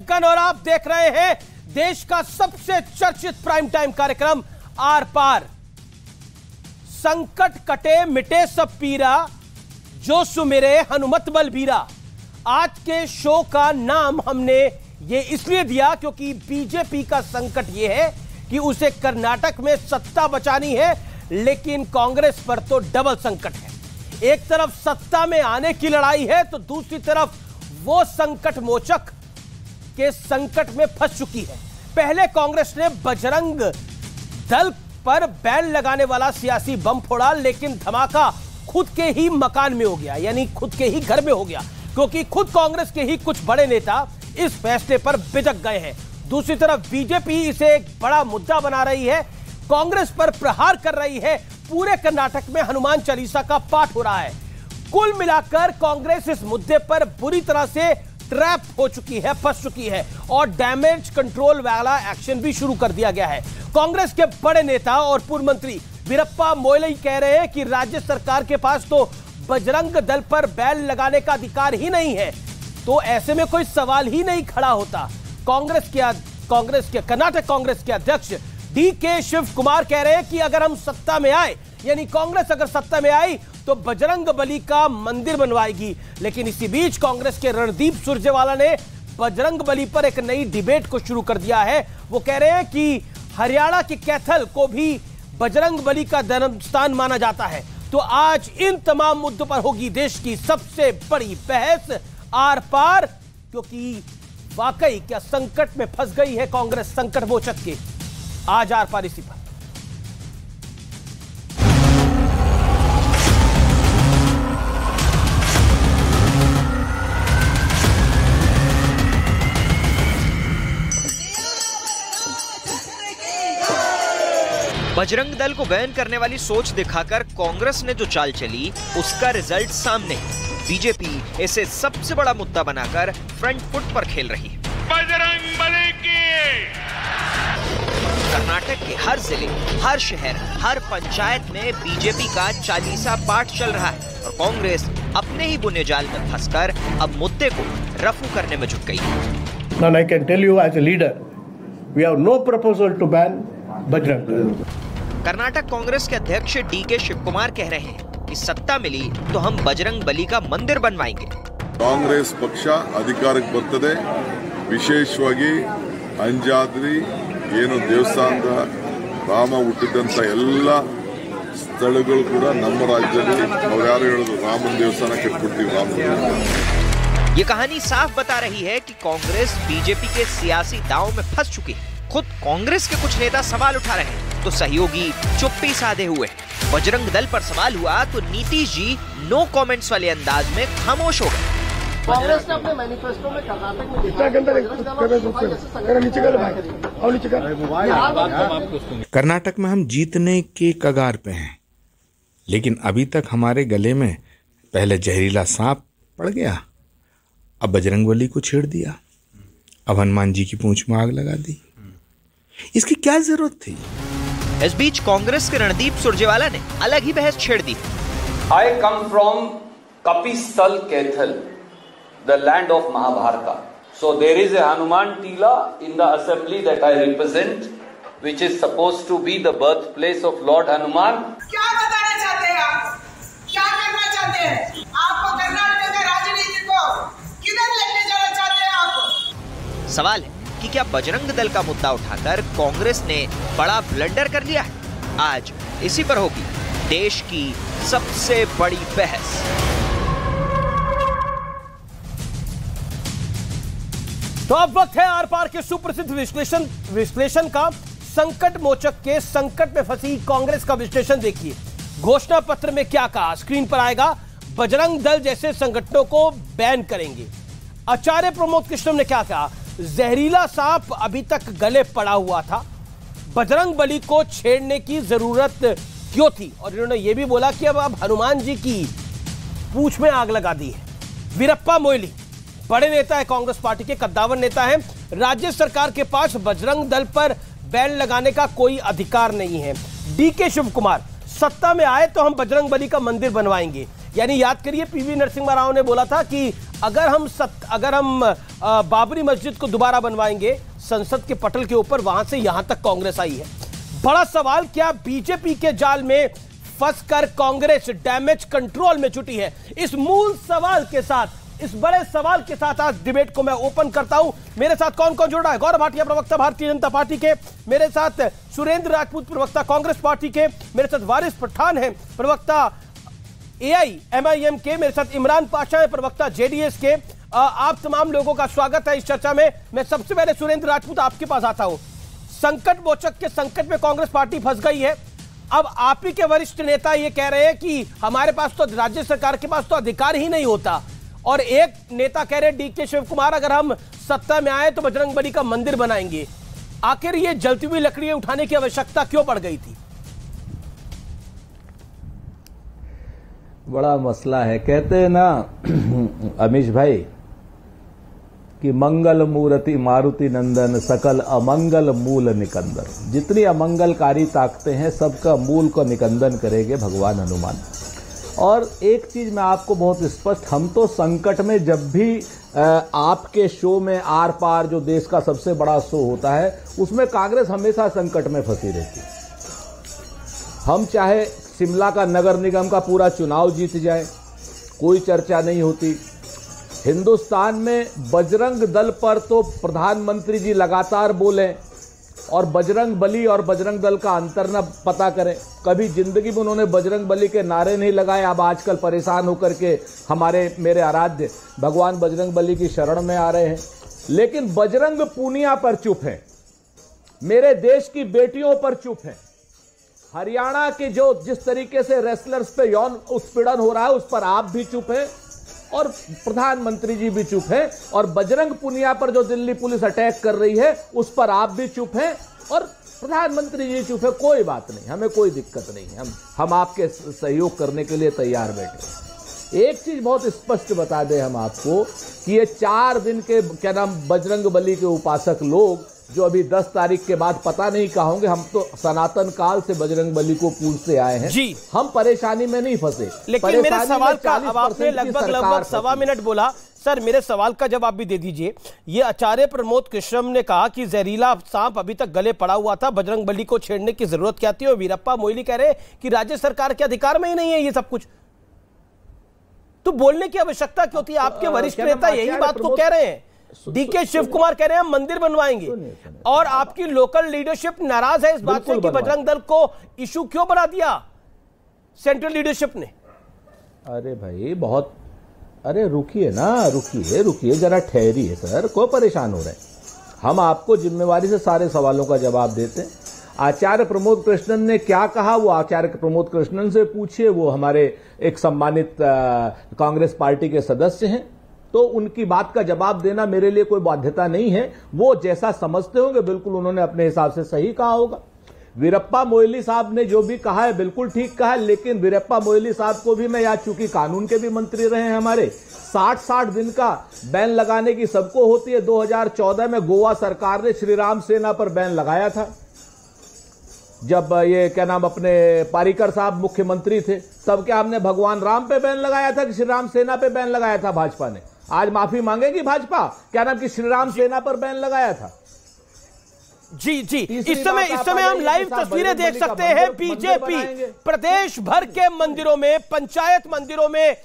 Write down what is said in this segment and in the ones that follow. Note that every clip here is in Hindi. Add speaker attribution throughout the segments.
Speaker 1: लंकन और आप देख रहे हैं देश का सबसे चर्चित प्राइम टाइम कार्यक्रम आर पार। संकट कटे मिटे सब पीरा, जो सुमिरे हनुमत बलबीरा। आज के शो का नाम हमने ये इसलिए दिया क्योंकि बीजेपी का संकट ये है कि उसे कर्नाटक में सत्ता बचानी है, लेकिन कांग्रेस पर तो डबल संकट है। एक तरफ सत्ता में आने की लड़ाई है तो दूसरी तरफ वो संकट मोचक के संकट में फंस चुकी है। पहले कांग्रेस ने बजरंग दल पर बैन लगाने वाला सियासी बम फोड़ा, लेकिन धमाका खुद के ही मकान में हो गया, यानी खुद के ही घर में हो गया, क्योंकि खुद कांग्रेस के ही कुछ बड़े नेता इस फैसले पर बिजक गए हैं। दूसरी तरफ बीजेपी इसे एक बड़ा मुद्दा बना रही है, कांग्रेस पर प्रहार कर रही है। पूरे कर्नाटक में हनुमान चालीसा का पाठ हो रहा है। कुल मिलाकर कांग्रेस इस मुद्दे पर बुरी तरह से ट्रैप हो चुकी है, फंस चुकी है और डैमेज कंट्रोल वाला एक्शन भी शुरू कर दिया गया है। कांग्रेस के बड़े नेता और पूर्व मंत्री वीरप्पा मोइली कह रहे हैं कि राज्य सरकार के पास तो बजरंग दल पर बैन लगाने का अधिकार ही नहीं है, तो ऐसे में कोई सवाल ही नहीं खड़ा होता। कांग्रेस के कर्नाटक कांग्रेस के अध्यक्ष डीके शिव कुमार कह रहे हैं कि अगर हम सत्ता में आए, यानी कांग्रेस अगर सत्ता में आई तो बजरंग बली का मंदिर बनवाएगी। लेकिन इसी बीच कांग्रेस के रणदीप सुरजेवाला ने बजरंग बली पर एक नई डिबेट को शुरू कर दिया है। वो कह रहे हैं कि हरियाणा के कैथल को भी बजरंग बली का जन्म स्थान माना जाता है। तो आज इन तमाम मुद्दों पर होगी देश की सबसे बड़ी बहस आर पार, क्योंकि वाकई क्या संकट में फंस गई है कांग्रेस संकट मोचक के। आज आर पार इसी पर।
Speaker 2: बजरंग दल को बैन करने वाली सोच दिखाकर कांग्रेस ने जो चाल चली, उसका रिजल्ट सामने। बीजेपी इसे सबसे बड़ा मुद्दा बनाकर फ्रंट फुट पर खेल रही है।
Speaker 3: बजरंग बली की
Speaker 2: कर्नाटक के हर जिले, हर शहर, हर पंचायत में बीजेपी का चालीसा पाठ चल रहा है और कांग्रेस अपने ही बुने जाल में फंसकर अब मुद्दे को रफू करने में जुट गई है।
Speaker 4: Now I can tell you as a leader, we have no proposal to ban Bajrang Dal.
Speaker 2: Karnataka Congress के अध्यक्ष डीके शिव कुमार कह रहे हैं कि सत्ता मिली तो हम बजरंग बली का मंदिर बनवाएंगे।
Speaker 5: कांग्रेस पक्ष अधिकारಕ್ಕೆ ಬರ್ತದೆ, ವಿಶೇಷವಾಗಿ ಅಂಜಾದ್ರಿ ಏನು ದೇವಸ್ಥಾನದ ರಾಮ ಹುಟ್ಟಿದಂತ ಎಲ್ಲ ಸ್ಥಳಗಳು ಕೂಡ ನಮ್ಮ ರಾಜ್ಯದಲ್ಲಿ ನಾವು ಯಾರು ಹೇಳೋದು ರಾಮನ ದೇವಸ್ಥಾನ ಕಟ್ಟಿಕೊಡ್ತೀವಿ ರಾಮ।
Speaker 2: ये कहानी साफ बता रही है कि कांग्रेस बीजेपी के सियासी दांव में फंस चुकी है। खुद कांग्रेस के कुछ नेता सवाल उठा रहे हैं तो सहयोगी चुप्पी साधे हुए। बजरंग दल पर सवाल हुआ तो नीतीश जी नो कमेंट्स वाले अंदाज में खामोश हो गए।
Speaker 6: कांग्रेस ने अपने मैनिफेस्टो में कर्नाटक में
Speaker 7: कर्नाटक में हम जीतने के कगार पे हैं, लेकिन अभी तक हमारे गले में पहले जहरीला सांप पड़ गया, अब बजरंगबली को छेड़ दिया, अब हनुमान जी की पूंछ में आग लगा दी। इसकी क्या जरूरत थी?
Speaker 2: इस बीच कांग्रेस के रणदीप सुरजेवाला ने अलग ही बहस छेड़ दी।
Speaker 8: I come from Kapistal Kethal, the land of Mahabharata. So there is a Hanuman Tila in the assembly that I represent, which is supposed to be the birthplace of Lord Hanuman.
Speaker 9: क्या बताना चाहते हैं आप? क्या करना चाहते हैं? आपको कर्नाटक में राजनीति को किधर लेके जाना चाहते हैं आप?
Speaker 2: सवाल है कि क्या बजरंग दल का मुद्दा उठाकर कांग्रेस ने बड़ा ब्लंडर कर लिया है? आज इसी पर होगी देश की सबसे बड़ी बहस।
Speaker 1: तो अब वक्त है आर पार के सुप्रसिद्ध विश्लेषण का। संकट मोचक के संकट में फंसी कांग्रेस का विश्लेषण देखिए। घोषणा पत्र में क्या कहा, स्क्रीन पर आएगा। बजरंग दल जैसे संगठनों को बैन करेंगे। आचार्य प्रमोद कृष्णम ने क्या कहा, जहरीला सांप अभी तक गले पड़ा हुआ था, बजरंग बली को छेड़ने की जरूरत क्यों थी। और इन्होंने यह भी बोला कि अब हनुमान जी की पूंछ में आग लगा दी है। वीरप्पा मोइली बड़े नेता है, कांग्रेस पार्टी के कद्दावर नेता हैं। राज्य सरकार के पास बजरंग दल पर बैन लगाने का कोई अधिकार नहीं है। डीके शिव कुमार, सत्ता में आए तो हम बजरंग बली का मंदिर बनवाएंगे। यानी याद करिए पीवी नरसिम्हा राव ने बोला था कि अगर हम बाबरी मस्जिद को दोबारा बनवाएंगे संसद के पटल के ऊपर, वहां से यहां तक कांग्रेस आई है। बड़ा सवाल, क्या बीजेपी के जाल में फंसकर कांग्रेस डैमेज कंट्रोल में जुटी है? इस मूल सवाल के साथ, इस बड़े सवाल के साथ आज डिबेट को मैं ओपन करता हूं। मेरे साथ कौन कौन जुड़ रहा है? गौरव भाटिया, प्रवक्ता भारतीय जनता पार्टी के, मेरे साथ सुरेंद्र राजपूत, प्रवक्ता कांग्रेस पार्टी के, मेरे साथ वारिस पठान है, प्रवक्ता AIMIM के, मेरे साथ इमरान पाशा है, प्रवक्ता JDS के। आप तमाम लोगों का स्वागत है इस चर्चा में। मैं सबसे पहले सुरेंद्र राजपूत आपके पास आता हूं। संकट मोचक के संकट में कांग्रेस पार्टी फंस गई है। अब आप ही के वरिष्ठ नेता ये कह रहे हैं कि हमारे पास तो, राज्य सरकार के पास तो अधिकार ही नहीं होता, और एक नेता कह रहे हैं DK शिव कुमार, अगर हम सत्ता में आए तो बजरंगबली का मंदिर बनाएंगे। आखिर ये जलती हुई लकड़ियां उठाने की आवश्यकता क्यों पड़ गई थी?
Speaker 3: बड़ा मसला है। कहते हैं ना अमीश भाई कि मंगल मूर्ति मारुति नंदन, सकल अमंगल मूल निकंदन। जितनी अमंगलकारी ताकतें हैं सबका मूल को निकंदन करेंगे भगवान हनुमान। और एक चीज मैं आपको बहुत स्पष्ट, हम तो संकट में जब भी आपके शो में आर पार जो देश का सबसे बड़ा शो होता है उसमें कांग्रेस हमेशा संकट में फंसी रहती है। हम चाहे शिमला का नगर निगम का पूरा चुनाव जीत जाए, कोई चर्चा नहीं होती। हिंदुस्तान में बजरंग दल पर तो प्रधानमंत्री जी लगातार बोले, और बजरंग बली और बजरंग दल का अंतर न पता करें। कभी जिंदगी में उन्होंने बजरंग बली के नारे नहीं लगाए। अब आजकल परेशान होकर के मेरे आराध्य भगवान बजरंग बली की शरण में आ रहे हैं। लेकिन बजरंग पूनिया पर चुप है, मेरे देश की बेटियों पर चुप है। हरियाणा के जिस तरीके से रेसलर्स पे यौन उत्पीड़न हो रहा है उस पर आप भी चुप है, और प्रधानमंत्री जी भी चुप है। और बजरंग पूनिया पर जो दिल्ली पुलिस अटैक कर रही है उस पर आप भी चुप हैं, और प्रधानमंत्री जी चुप है। कोई बात नहीं, हमें कोई दिक्कत नहीं है, हम आपके सहयोग करने के लिए तैयार बैठे। एक चीज बहुत स्पष्ट बता दें हम आपको कि ये 4 दिन के बजरंग बली के उपासक लोग जो अभी 10 तारीख के बाद पता नहीं कहाँ होंगे, हम तो सनातन काल से बजरंग बली को पूजते आए हैं जी। हम परेशानी में नहीं फंसे।
Speaker 1: लेकिन मेरे सवाल का, अब आपने लगभग 1.25 मिनट बोला सर, मेरे सवाल का जवाब भी दे दीजिए। ये आचार्य प्रमोद कृष्णम ने कहा कि जहरीला सांप अभी तक गले पड़ा हुआ था, बजरंग बली को छेड़ने की जरूरत क्या थी? और वीरप्पा मोइली कह रहे कि राज्य सरकार के अधिकार में ही नहीं है ये सब कुछ, तो बोलने की आवश्यकता क्यों थी? आपके वरिष्ठ नेता यही बात को कह रहे हैं। DK शिव कुमार कह रहे हैं हम मंदिर बनवाएंगे, और आपकी लोकल लीडरशिप नाराज है इस बात से कि बजरंग दल को इशू क्यों बना दिया सेंट्रल लीडरशिप ने।
Speaker 3: अरे भाई बहुत, अरे रुकिए ना, रुकिए जरा, ठहरिए सर, को परेशान हो रहे हैं? हम आपको जिम्मेवारी से सारे सवालों का जवाब देते हैं। आचार्य प्रमोद कृष्णन ने क्या कहा वो आचार्य प्रमोद कृष्णन से पूछिए, वो हमारे एक सम्मानित कांग्रेस पार्टी के सदस्य हैं, तो उनकी बात का जवाब देना मेरे लिए कोई बाध्यता नहीं है। वो जैसा समझते होंगे बिल्कुल उन्होंने अपने हिसाब से सही कहा होगा। वीरप्पा मोइली साहब ने जो भी कहा है बिल्कुल ठीक कहा है, लेकिन वीरप्पा मोइली साहब को भी मैं याद, चूंकि कानून के भी मंत्री रहे हैं हमारे, 60 दिन का बैन लगाने की सबको होती है। 2014 में गोवा सरकार ने श्री राम सेना पर बैन लगाया था, जब ये अपने पारीकर साहब मुख्यमंत्री थे, तब क्या हमने भगवान राम पे बैन लगाया था कि श्री राम सेना पे बैन लगाया था भाजपा ने? आज माफी मांगेगी भाजपा, कि श्री राम सेना पर बैन लगाया था।
Speaker 1: जी इस समय हम लाइव तस्वीरें देख सकते हैं। बीजेपी प्रदेश भर के मंदिरों में, पंचायत मंदिरों में,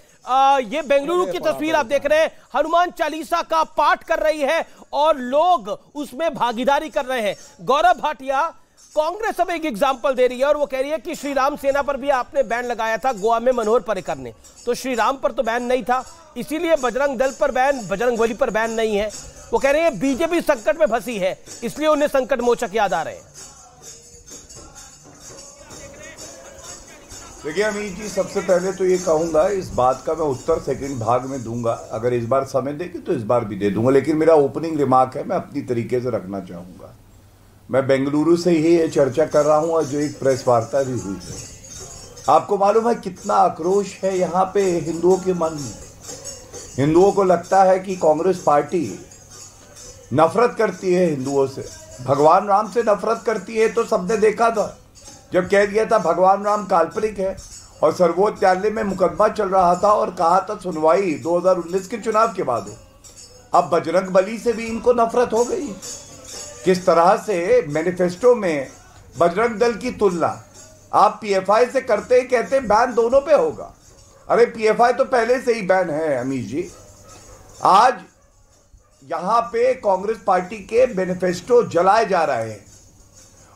Speaker 1: ये बेंगलुरु की तस्वीर आप देख रहे हैं, हनुमान चालीसा का पाठ कर रही है और लोग उसमें भागीदारी कर रहे हैं। गौरव भाटिया, कांग्रेस अब एक एग्जाम्पल दे रही है और वो कह रही है कि श्री राम सेना पर भी आपने बैन लगाया था गोवा में मनोहर पर्रिकर ने, तो श्री राम पर तो बैन नहीं था, इसीलिए बजरंग दल पर बैन, बजरंगबली पर बैन नहीं है। वो कह रहे हैं बीजेपी संकट में फंसी है, इसलिए उन्हें संकट मोचक याद आ रहे हैं।
Speaker 10: देखिए अमीर जी, सबसे पहले तो ये कहूंगा, इस बात का मैं उत्तर सेकंड भाग में दूंगा, अगर इस बार समय देंगे तो इस बार भी दे दूंगा, लेकिन मेरा ओपनिंग रिमार्क है, मैं अपनी तरीके से रखना चाहूंगा। मैं बेंगलुरु से ही ये चर्चा कर रहा हूं और जो एक प्रेस वार्ता भी हुई है, आपको मालूम है कितना आक्रोश है यहाँ पे हिंदुओं के मन में। हिंदुओं को लगता है कि कांग्रेस पार्टी नफरत करती है हिंदुओं से, भगवान राम से नफरत करती है। तो सबने देखा था जब कह दिया था भगवान राम काल्पनिक है, और सर्वोच्च न्यायालय में मुकदमा चल रहा था और कहा था सुनवाई 2019 के चुनाव के बाद हो। अब बजरंग बली से भी इनको नफरत हो गई। किस तरह से मैनिफेस्टो में बजरंग दल की तुलना आप पीएफआई से करते ही कहते बैन दोनों पे होगा। अरे पीएफआई तो पहले से ही बैन है अमीश जी। आज यहां पे कांग्रेस पार्टी के मैनिफेस्टो जलाए जा रहे हैं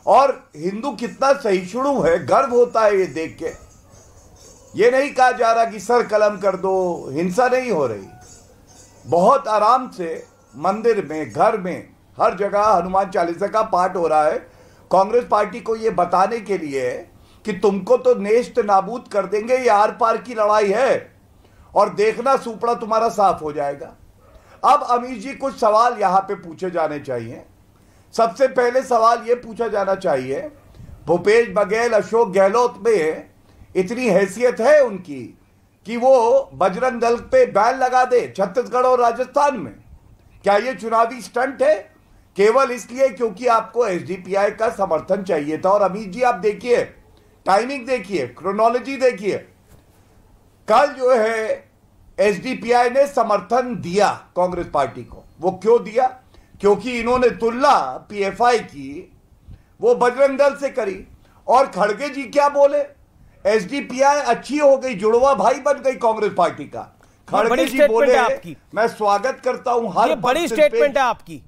Speaker 10: और हिंदू कितना सहिष्णु है, गर्व होता है ये देख के। ये नहीं कहा जा रहा कि सर कलम कर दो, हिंसा नहीं हो रही। बहुत आराम से मंदिर में, घर में, हर जगह हनुमान चालीसा का पाठ हो रहा है। कांग्रेस पार्टी को ये बताने के लिए कि तुमको तो नेस्त नाबूद कर देंगे, ये आर पार की लड़ाई है और देखना सुपड़ा तुम्हारा साफ हो जाएगा। अब अमीश जी कुछ सवाल यहां पे पूछे जाने चाहिए। सबसे पहले सवाल ये पूछा जाना चाहिए, भूपेश बघेल, अशोक गहलोत में इतनी हैसियत है उनकी कि वो बजरंग दल पे बैन लगा दे छत्तीसगढ़ और राजस्थान में? क्या ये चुनावी स्टंट है केवल इसलिए क्योंकि आपको एसडीपीआई का समर्थन चाहिए था? और अमीश जी आप देखिए, टाइमिंग देखिए, क्रोनोलॉजी देखिए। कल जो है एसडीपीआई ने समर्थन दिया कांग्रेस पार्टी को। वो क्यों दिया? क्योंकि इन्होंने तुलना पीएफआई की वो बजरंग दल से करी। और खड़गे जी क्या बोले? एसडीपीआई अच्छी हो गई, जुड़वा भाई बन गई कांग्रेस पार्टी का। खड़गे जी बोले मैं स्वागत करता हूं हर
Speaker 1: बड़ी स्टेटमेंट है आपकी,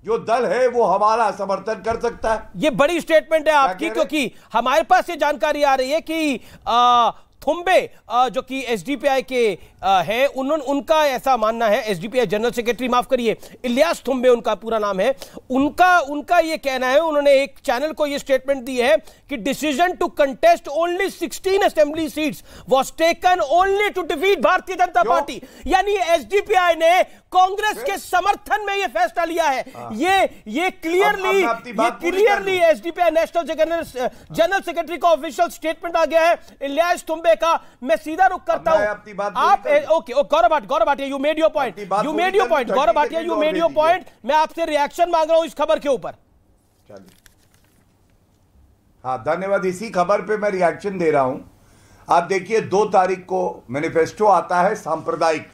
Speaker 10: जो दल है वो हमारा समर्थन कर सकता है।
Speaker 1: ये बड़ी स्टेटमेंट है आपकी, क्योंकि हमारे पास ये जानकारी आ रही है कि थुम्बे जो कि एसडीपीआई के है, उनका ऐसा मानना है, एसडीपीआई जनरल सेक्रेटरी, माफ करिए, इलियास थुम्बे उनका पूरा नाम है, उनका ये कहना है, उन्होंने एक चैनल को ये स्टेटमेंट दी है कि decision to contest only 16 assembly seats was taken only to defeat Bharatiya Janata party. यानी एसडीपीआई ने कांग्रेस के समर्थन में ये फैसला लिया है। ये clearly SDPI national general secretary का ऑफिशियल स्टेटमेंट आ गया है इलियास थुम्बे का। मैं सीधा रुक करता हूं आप। Okay Gaurav Bhatia, you made your point, Gaurav Bhatia, you made your point. मैं आपसे रिएक्शन मांग रहा हूं इस खबर के ऊपर।
Speaker 10: हाँ धन्यवाद। इसी खबर पे मैं रिएक्शन दे रहा हूं। आप देखिए 2 तारीख को मैनिफेस्टो आता है सांप्रदायिक।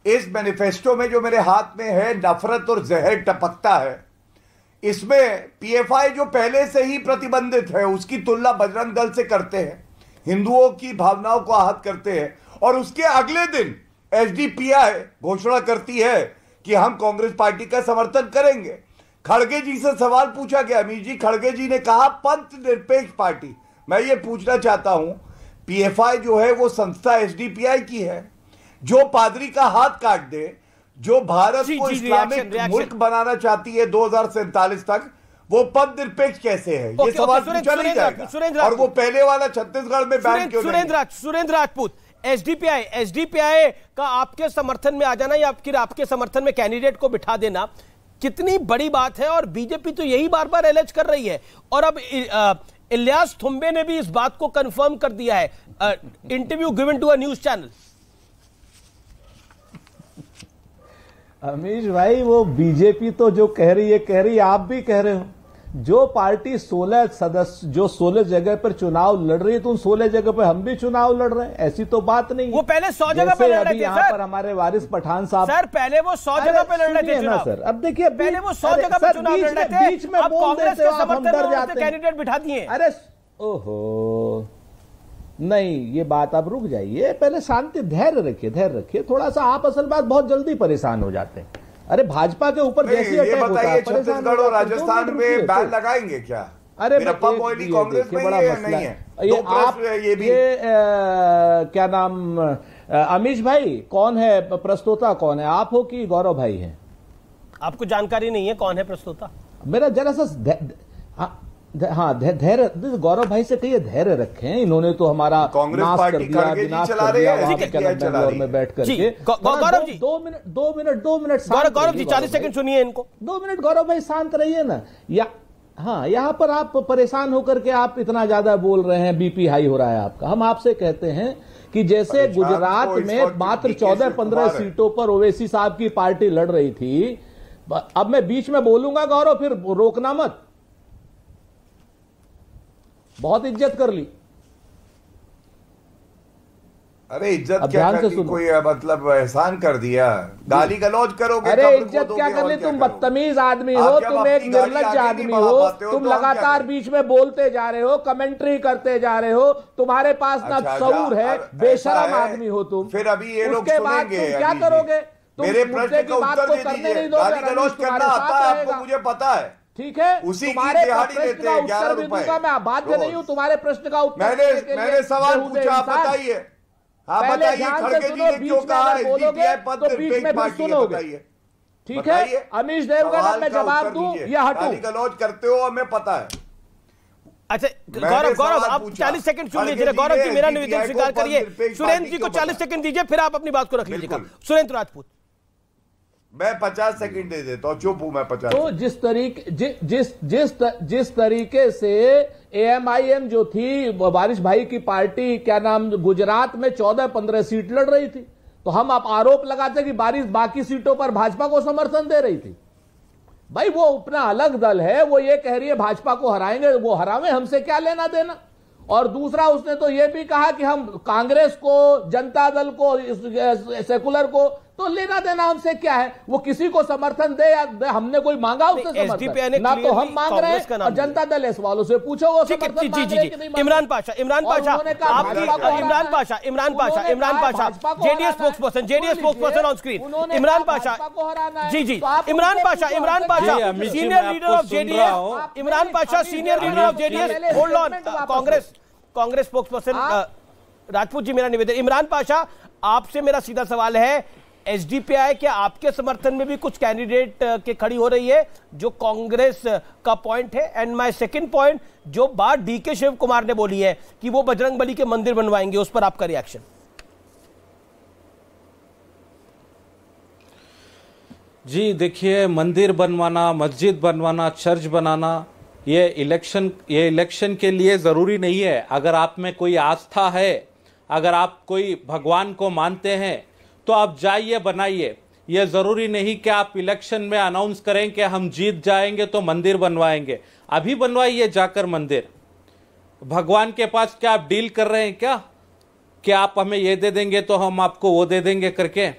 Speaker 10: इस मैनिफेस्टो में जो मेरे हाथ में है, नफरत और जहर टपकता है। इसमें पीएफआई जो पहले से ही प्रतिबंधित है उसकी तुलना बजरंग दल से करते हैं, हिंदुओं की भावनाओं को आहत करते हैं। और उसके अगले दिन एसडीपीआई घोषणा करती है कि हम कांग्रेस पार्टी का समर्थन करेंगे। खड़गे जी से सवाल पूछा गया, अमीश जी, खड़गे जी ने कहा पंथ निरपेक्ष पार्टी। मैं ये पूछना चाहता हूं, पीएफआई जो है वो संस्था एसडीपीआई की है, जो पादरी का हाथ काट दे, जो भारत को इस्लामिक मुल्क बनाना चाहती है 2047 तक, वो पद निरपेक्ष कैसे है? ये सवाल पूछा नहीं जाएगा। और वो पहले वाला छत्तीसगढ़ में बैन क्यों नहीं?
Speaker 1: सुरेंद्र राजपूत, एसडीपीआई का आपके समर्थन में आ जाना या फिर आपके समर्थन में कैंडिडेट को बिठा देना कितनी बड़ी बात है? और बीजेपी तो यही बार बार एलेज कर रही है। और अब इलियास थुम्बे ने भी इस बात को कंफर्म कर दिया है, interview given to a news channel.
Speaker 3: Amish भाई, वो बीजेपी तो जो कह रही है आप भी कह रहे हो। जो पार्टी 16 सदस्य जो 16 जगह पर चुनाव लड़ रही है, तो उन 16 जगह पर हम भी चुनाव लड़ रहे हैं, ऐसी तो बात नहीं।
Speaker 1: वो पहले 100 जगह पे लड़ रहे थे
Speaker 3: यहाँ पर हमारे वारिस पठान साहब,
Speaker 1: सर पहले वो 100 जगह पे लड़ रहे थे
Speaker 3: ना सर। अब देखिए
Speaker 1: पहले वो 100 जगह पे चुनाव लड़ रहे थे,
Speaker 3: बीच में
Speaker 1: अब कांग्रेस के समर्थन में कैंडिडेट बिठा दिए।
Speaker 3: अरे ओहो, नहीं, ये बात आप रुक जाइए, पहले शांति, धैर्य रखिए थोड़ा सा। आप असल बात बहुत जल्दी परेशान हो जाते हैं। अरे भाजपा के ऊपर जैसे
Speaker 10: ये बताइए, छत्तीसगढ़ और राजस्थान में बैन लगाएंगे क्या?
Speaker 3: अरे
Speaker 10: कांग्रेस में
Speaker 3: बड़ा
Speaker 10: ये
Speaker 3: मसला
Speaker 10: नहीं
Speaker 3: है।
Speaker 10: है।
Speaker 3: ये आप क्या नाम, अमीश भाई, कौन है प्रस्तोता? कौन है, आप हो कि गौरव भाई हैं?
Speaker 1: आपको जानकारी नहीं है कौन है प्रस्तोता?
Speaker 3: मेरा जरा सा हाँ धैर्य, गौरव भाई से कहिए धैर्य रखें। इन्होंने तो हमारा
Speaker 10: कांग्रेस पार्टी विनाश कर दिया
Speaker 3: बेंगलोर में बैठ करके।
Speaker 1: गौरव जी
Speaker 3: 2 मिनट
Speaker 1: गौरव जी 40 सेकंड सुनिए इनको।
Speaker 3: 2 मिनट गौरव भाई शांत रहिए ना। हाँ, यहाँ पर आप परेशान होकर के आप इतना ज्यादा बोल रहे हैं, बीपी हाई हो रहा है आपका। हम आपसे कहते हैं कि जैसे गुजरात में मात्र 14-15 सीटों पर ओवैसी साहब की पार्टी लड़ रही थी। अब मैं बीच में बोलूंगा गौरव, फिर रोकना मत, बहुत इज्जत कर ली।
Speaker 10: अरे इज्जत क्या कर दी, कोई मतलब एहसान कर दिया, गाली गलौज करोगे?
Speaker 3: अरे इज्जत क्या कर ली? तुम बदतमीज आदमी हो, तुम एक निर्लज्ज आदमी हो, तुम लगातार बीच में बोलते जा रहे हो, कमेंट्री करते जा रहे हो, तुम्हारे पास ना शऊर है, बेशरम आदमी हो तुम।
Speaker 10: फिर अभी ये लोग
Speaker 3: सुनेंगे, क्या करोगे?
Speaker 10: मेरे प्रश्न का उत्तर दे दीजिए। गाली गलौज करना आता है आपको, मुझे पता है,
Speaker 3: ठीक है?
Speaker 10: उसी
Speaker 3: तुम्हारे
Speaker 10: दिहाड़ी देते हैं 11 रुपए।
Speaker 3: मैं बाध्य नहीं हूं तुम्हारे प्रश्न का उत्तर देने के लिए।
Speaker 10: मैंने सवाल पूछा, आप बताइए। आप बताइए खड़गे जी ने क्यों कहा एसडीपीआई पद निरपेक्ष पार्टी है, बताइए।
Speaker 3: ठीक है, अमीश देवगन, मैं जवाब दूं या हटूं?
Speaker 10: गाली गलौज करते हो, हमें पता है।
Speaker 1: अच्छा गौरव आप 40 सेकंड सुन लीजिए। गौरव जी मेरा निवेदन स्वीकार करिए। सुरेंद्र जी को 40 सेकंड दीजिए, फिर आप अपनी बात को रख लीजिएगा। सुरेंद्र राजपूत,
Speaker 10: मैं 50 सेकंड दे देता हूं, चुप हूं मैं 50।
Speaker 3: तो जिस तरीके से एएमआईएम जो थी, वारिस भाई की पार्टी, क्या नाम, गुजरात में 14-15 सीट लड़ रही थी, तो हम आप आरोप लगाते कि बाकी सीटों पर भाजपा को समर्थन दे रही थी। भाई वो अपना अलग दल है, वो ये कह रही है भाजपा को हराएंगे, वो हरावे, हमसे क्या लेना देना। और दूसरा उसने तो ये भी कहा कि हम कांग्रेस को, जनता दल को, सेकुलर को तो लेना देना हमसे क्या है, वो किसी को समर्थन दे या दे, हमने कोई मांगा उससे समर्थन, ना तो हम मांग रहे हैं और जनता दल इस वालों से पूछो वो समर्थन मांग रहे हैं कि नहीं।
Speaker 1: Imran Pasha JDS spokesperson on screen. Imran Pasha senior leader of JDS, Imran Pasha senior leader of JDS. Hold on, Congress spokesperson Rajput ji, मेरा निवेदन। इमरान पाशा, आपसे मेरा सीधा सवाल है, एसडीपीआई के आपके समर्थन में भी कुछ कैंडिडेट के खड़ी हो रही है जो कांग्रेस का पॉइंट है। एंड माय सेकंड पॉइंट, जो बात डीके शिव कुमार ने बोली है कि वो बजरंगबली के मंदिर बनवाएंगे, उस पर आपका रिएक्शन?
Speaker 11: जी देखिए, मंदिर बनवाना, मस्जिद बनवाना, चर्च बनाना, ये इलेक्शन के लिए ज़रूरी नहीं है। अगर आप में कोई आस्था है, अगर आप कोई भगवान को मानते हैं, तो आप जाइए, बनाइए। ये ज़रूरी नहीं कि आप इलेक्शन में अनाउंस करें कि हम जीत जाएंगे तो मंदिर बनवाएंगे। अभी बनवाइए जाकर मंदिर। भगवान के पास क्या आप डील कर रहे हैं क्या, कि आप हमें ये दे देंगे तो हम आपको वो दे देंगे करके?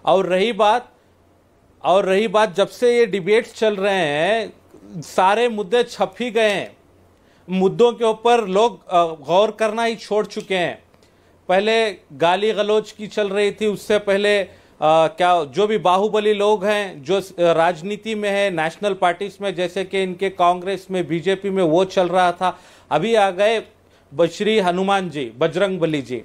Speaker 11: और रही बात जब से ये डिबेट्स चल रहे हैं, सारे मुद्दे छप ही गए हैं। मुद्दों के ऊपर लोग गौर करना ही छोड़ चुके हैं। पहले गाली गलौज की चल रही थी, उससे पहले क्या जो भी बाहुबली लोग हैं जो राजनीति में है, नेशनल पार्टीज में, जैसे कि इनके कांग्रेस में, बीजेपी में, वो चल रहा था। अभी आ गए श्री हनुमान जी, बजरंगबली जी।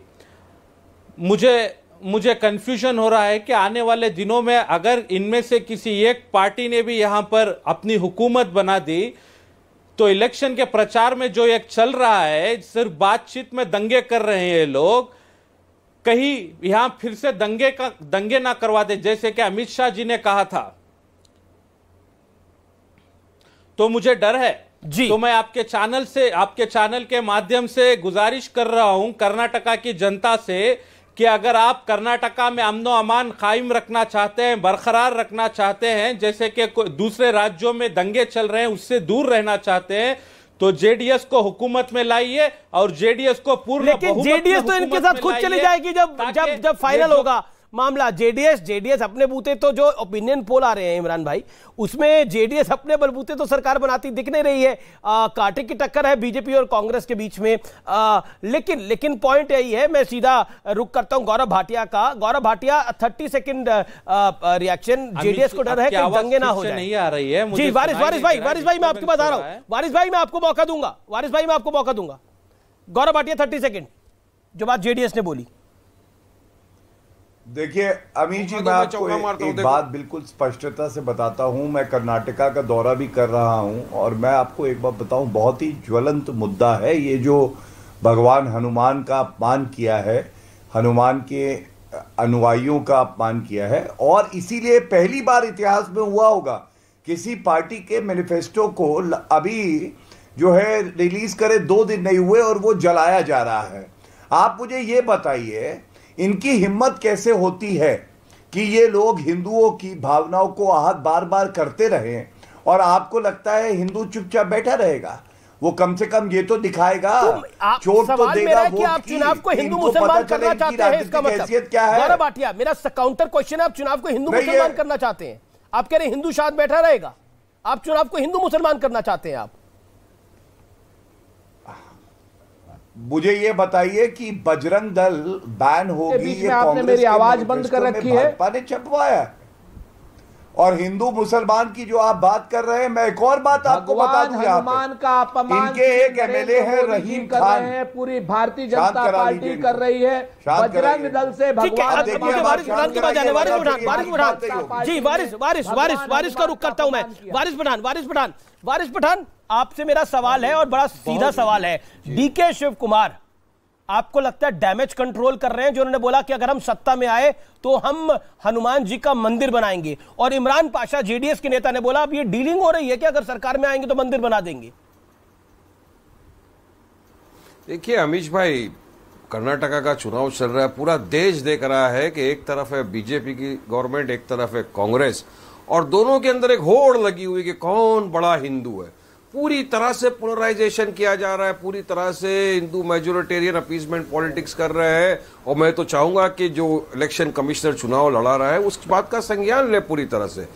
Speaker 11: मुझे कंफ्यूजन हो रहा है कि आने वाले दिनों में अगर इनमें से किसी एक पार्टी ने भी यहां पर अपनी हुकूमत बना दी, तो इलेक्शन के प्रचार में जो एक चल रहा है, सिर्फ बातचीत में दंगे कर रहे हैं लोग, कहीं यहां फिर से दंगे ना करवा दे, जैसे कि अमित शाह जी ने कहा था। तो मुझे डर है जी। तो मैं आपके चैनल के माध्यम से गुजारिश कर रहा हूं कर्नाटका की जनता से कि अगर आप कर्नाटका में अमनो अमान कायम रखना चाहते हैं, बरकरार रखना चाहते हैं, जैसे कि दूसरे राज्यों में दंगे चल रहे हैं, उससे दूर रहना चाहते हैं, तो जेडीएस को हुकूमत में लाइए और जेडीएस को पूर्ण,
Speaker 1: लेकिन जेडीएस तो इनके साथ खुद चली जाएगी जब फाइनल होगा मामला। जेडीएस अपने बूते, तो जो ओपिनियन पोल आ रहे हैं इमरान भाई, उसमें जेडीएस अपने बलबूते तो सरकार बनाती दिख नहीं रही है। कांटे की टक्कर है बीजेपी और कांग्रेस के बीच में। लेकिन पॉइंट यही है, मैं सीधा रुक करता हूं गौरव भाटिया का। Gaurav Bhatia, 30 second reaction. JDS को डर है कि दंगे ना हो जाए।
Speaker 11: नहीं आ रही है
Speaker 1: जी वारिस भाई मैं आपके पास आ रहा हूं। वारिस भाई मैं आपको मौका दूंगा। गौरव भाटिया 30 सेकंड, जो बात जेडीएस ने बोली।
Speaker 10: देखिए अमीर जी, मैं आपको एक बात बिल्कुल स्पष्टता से बताता हूं। मैं कर्नाटका का दौरा भी कर रहा हूं और मैं आपको एक बात बताऊं, बहुत ही ज्वलंत मुद्दा है ये जो भगवान हनुमान का अपमान किया है, हनुमान के अनुयायियों का अपमान किया है। और इसीलिए पहली बार इतिहास में हुआ होगा किसी पार्टी के मैनिफेस्टो को अभी जो है रिलीज करे 2 दिन नहीं हुए और वो जलाया जा रहा है। आप मुझे ये बताइए, इनकी हिम्मत कैसे होती है कि ये लोग हिंदुओं की भावनाओं को आहत बार बार करते रहें और आपको लगता है हिंदू चुपचाप बैठा रहेगा? वो कम से कम ये तो दिखाएगा।
Speaker 1: चोट तो देगा कि आप चुनाव को हिंदू मुसलमान करना चाहते हैं, इसका मतलब
Speaker 10: क्या है?
Speaker 1: गौरव भाटिया, मेरा काउंटर क्वेश्चन है, आप चुनाव को हिंदू मुसलमान करना चाहते हैं? आप कह रहे हैं हिंदू शायद बैठा रहेगा, आप चुनाव को हिंदू मुसलमान करना चाहते हैं? आप
Speaker 10: मुझे ये बताइए कि बजरंग दल बैन होगी, ये
Speaker 3: आपने मेरी आवाज बंद कर रखी है,
Speaker 10: भाजपा ने छपवाया। और हिंदू मुसलमान की जो आप बात कर रहे हैं, मैं एक और बात आपको बता दूं,
Speaker 3: हनुमान का अपमान
Speaker 10: इनके एक एमएलए हैं रहीम खान,
Speaker 3: पूरी भारतीय जनता पार्टी कर रही है, बजरंग दल से भगवान
Speaker 1: वारिस का रुख करता हूं मैं। वारिस पठान, आपसे मेरा सवाल है और बड़ा सीधा सवाल है। डीके शिव कुमार आपको लगता है डैमेज कंट्रोल कर रहे हैं, जो उन्होंने बोला कि अगर हम सत्ता में आए तो हम हनुमान जी का मंदिर बनाएंगे, और इमरान पाशा जेडीएस के नेता ने बोला अब ये डीलिंग हो रही है कि अगर सरकार में आएंगे तो मंदिर बना देंगे।
Speaker 12: देखिए अमीश भाई, कर्नाटका का चुनाव चल रहा है, पूरा देश देख रहा है कि एक तरफ है बीजेपी की गवर्नमेंट, एक तरफ है कांग्रेस, और दोनों के अंदर एक होड़ लगी हुई कि कौन बड़ा हिंदू है। पूरी तरह से पोलराइजेशन किया जा रहा है, पूरी तरह से हिंदू मेजोरिटेरियन अपीजमेंट पॉलिटिक्स कर रहे हैं। और मैं तो चाहूंगा कि जो इलेक्शन कमिश्नर चुनाव लड़ा रहा है उस बात का संज्ञान ले पूरी तरह से।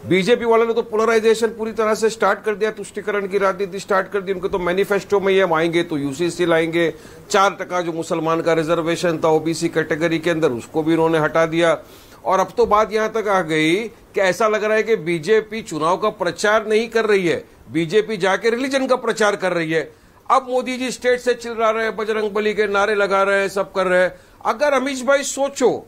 Speaker 12: बीजेपी वालों ने तो पोलराइजेशन पूरी तरह से स्टार्ट कर दिया, तुष्टिकरण की राजनीति स्टार्ट कर दी। उनको तो मैनिफेस्टो में ये हम आएंगे तो यूसीसी लाएंगे, 4% जो मुसलमान का रिजर्वेशन था ओबीसी कैटेगरी के अंदर उसको भी उन्होंने हटा दिया। और अब तो बात यहां तक आ गई कि ऐसा लग रहा है कि बीजेपी चुनाव का प्रचार नहीं कर रही है, बीजेपी जाके रिलीजन का प्रचार कर रही है। अब मोदी जी स्टेट से चिल्ला रहे हैं, बजरंग बली के नारे लगा रहे हैं, सब कर रहे हैं। अगर अमीश भाई सोचो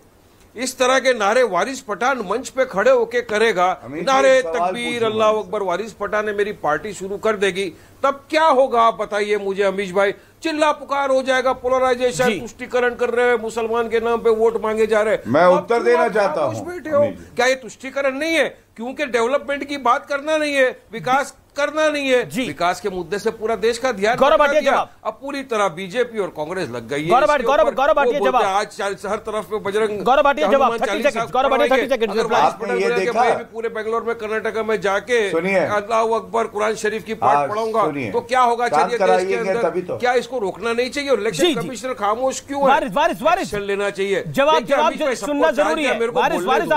Speaker 12: इस तरह के नारे वारिस पठान मंच पे खड़े होके करेगा, नारे तकबीर अल्लाह अकबर वारिस पठान ने मेरी पार्टी शुरू कर देगी, तब क्या होगा आप बताइए मुझे अमीश भाई। चिल्ला पुकार हो जाएगा, पोलराइजेशन, तुष्टिकरण कर रहे हैं, मुसलमान के नाम पे वोट मांगे जा रहे हैं।
Speaker 10: मैं उत्तर देना चाहता हूं,
Speaker 12: बैठे हो क्या ये तुष्टिकरण नहीं है? क्योंकि डेवलपमेंट की बात करना नहीं है, विकास करना नहीं है, विकास के मुद्दे से पूरा देश का ध्यान दिया। अब पूरी तरह बीजेपी और कांग्रेस लग गई है।
Speaker 1: गौरव भाटिया जवाब,
Speaker 12: आज हर तरफ पे बजरंग,
Speaker 1: गौरव भाटिया जवाब, 30 सेकंड, गौरव भाटिया 30 सेकंड।
Speaker 12: पूरे बेंगलोर में कर्नाटका में जाके अल्लाह अकबर कुरान शरीफ की पाठ पढ़ाऊंगा तो क्या होगा? चलिए देश के अंदर क्या इसको रोकना नहीं चाहिए? इलेक्शन कमिश्नर खामोश क्यों है?
Speaker 1: वारिस
Speaker 12: लेना चाहिए,
Speaker 1: जवाब सुनना जरूरी है। वारिस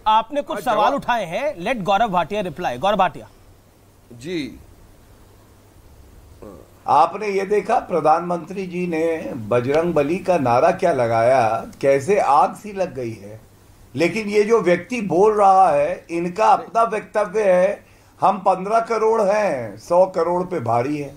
Speaker 1: आपने कुछ सवाल उठाए हैं, लेट गौरव भाटिया रिप्लाई। गौरव भाटिया
Speaker 12: जी,
Speaker 10: आपने ये देखा प्रधानमंत्री जी ने बजरंग बली का नारा क्या लगाया, कैसे आग सी लग गई है। लेकिन ये जो व्यक्ति बोल रहा है, इनका अपना वक्तव्य है, हम 15 करोड़ हैं, 100 करोड़ पे भारी है।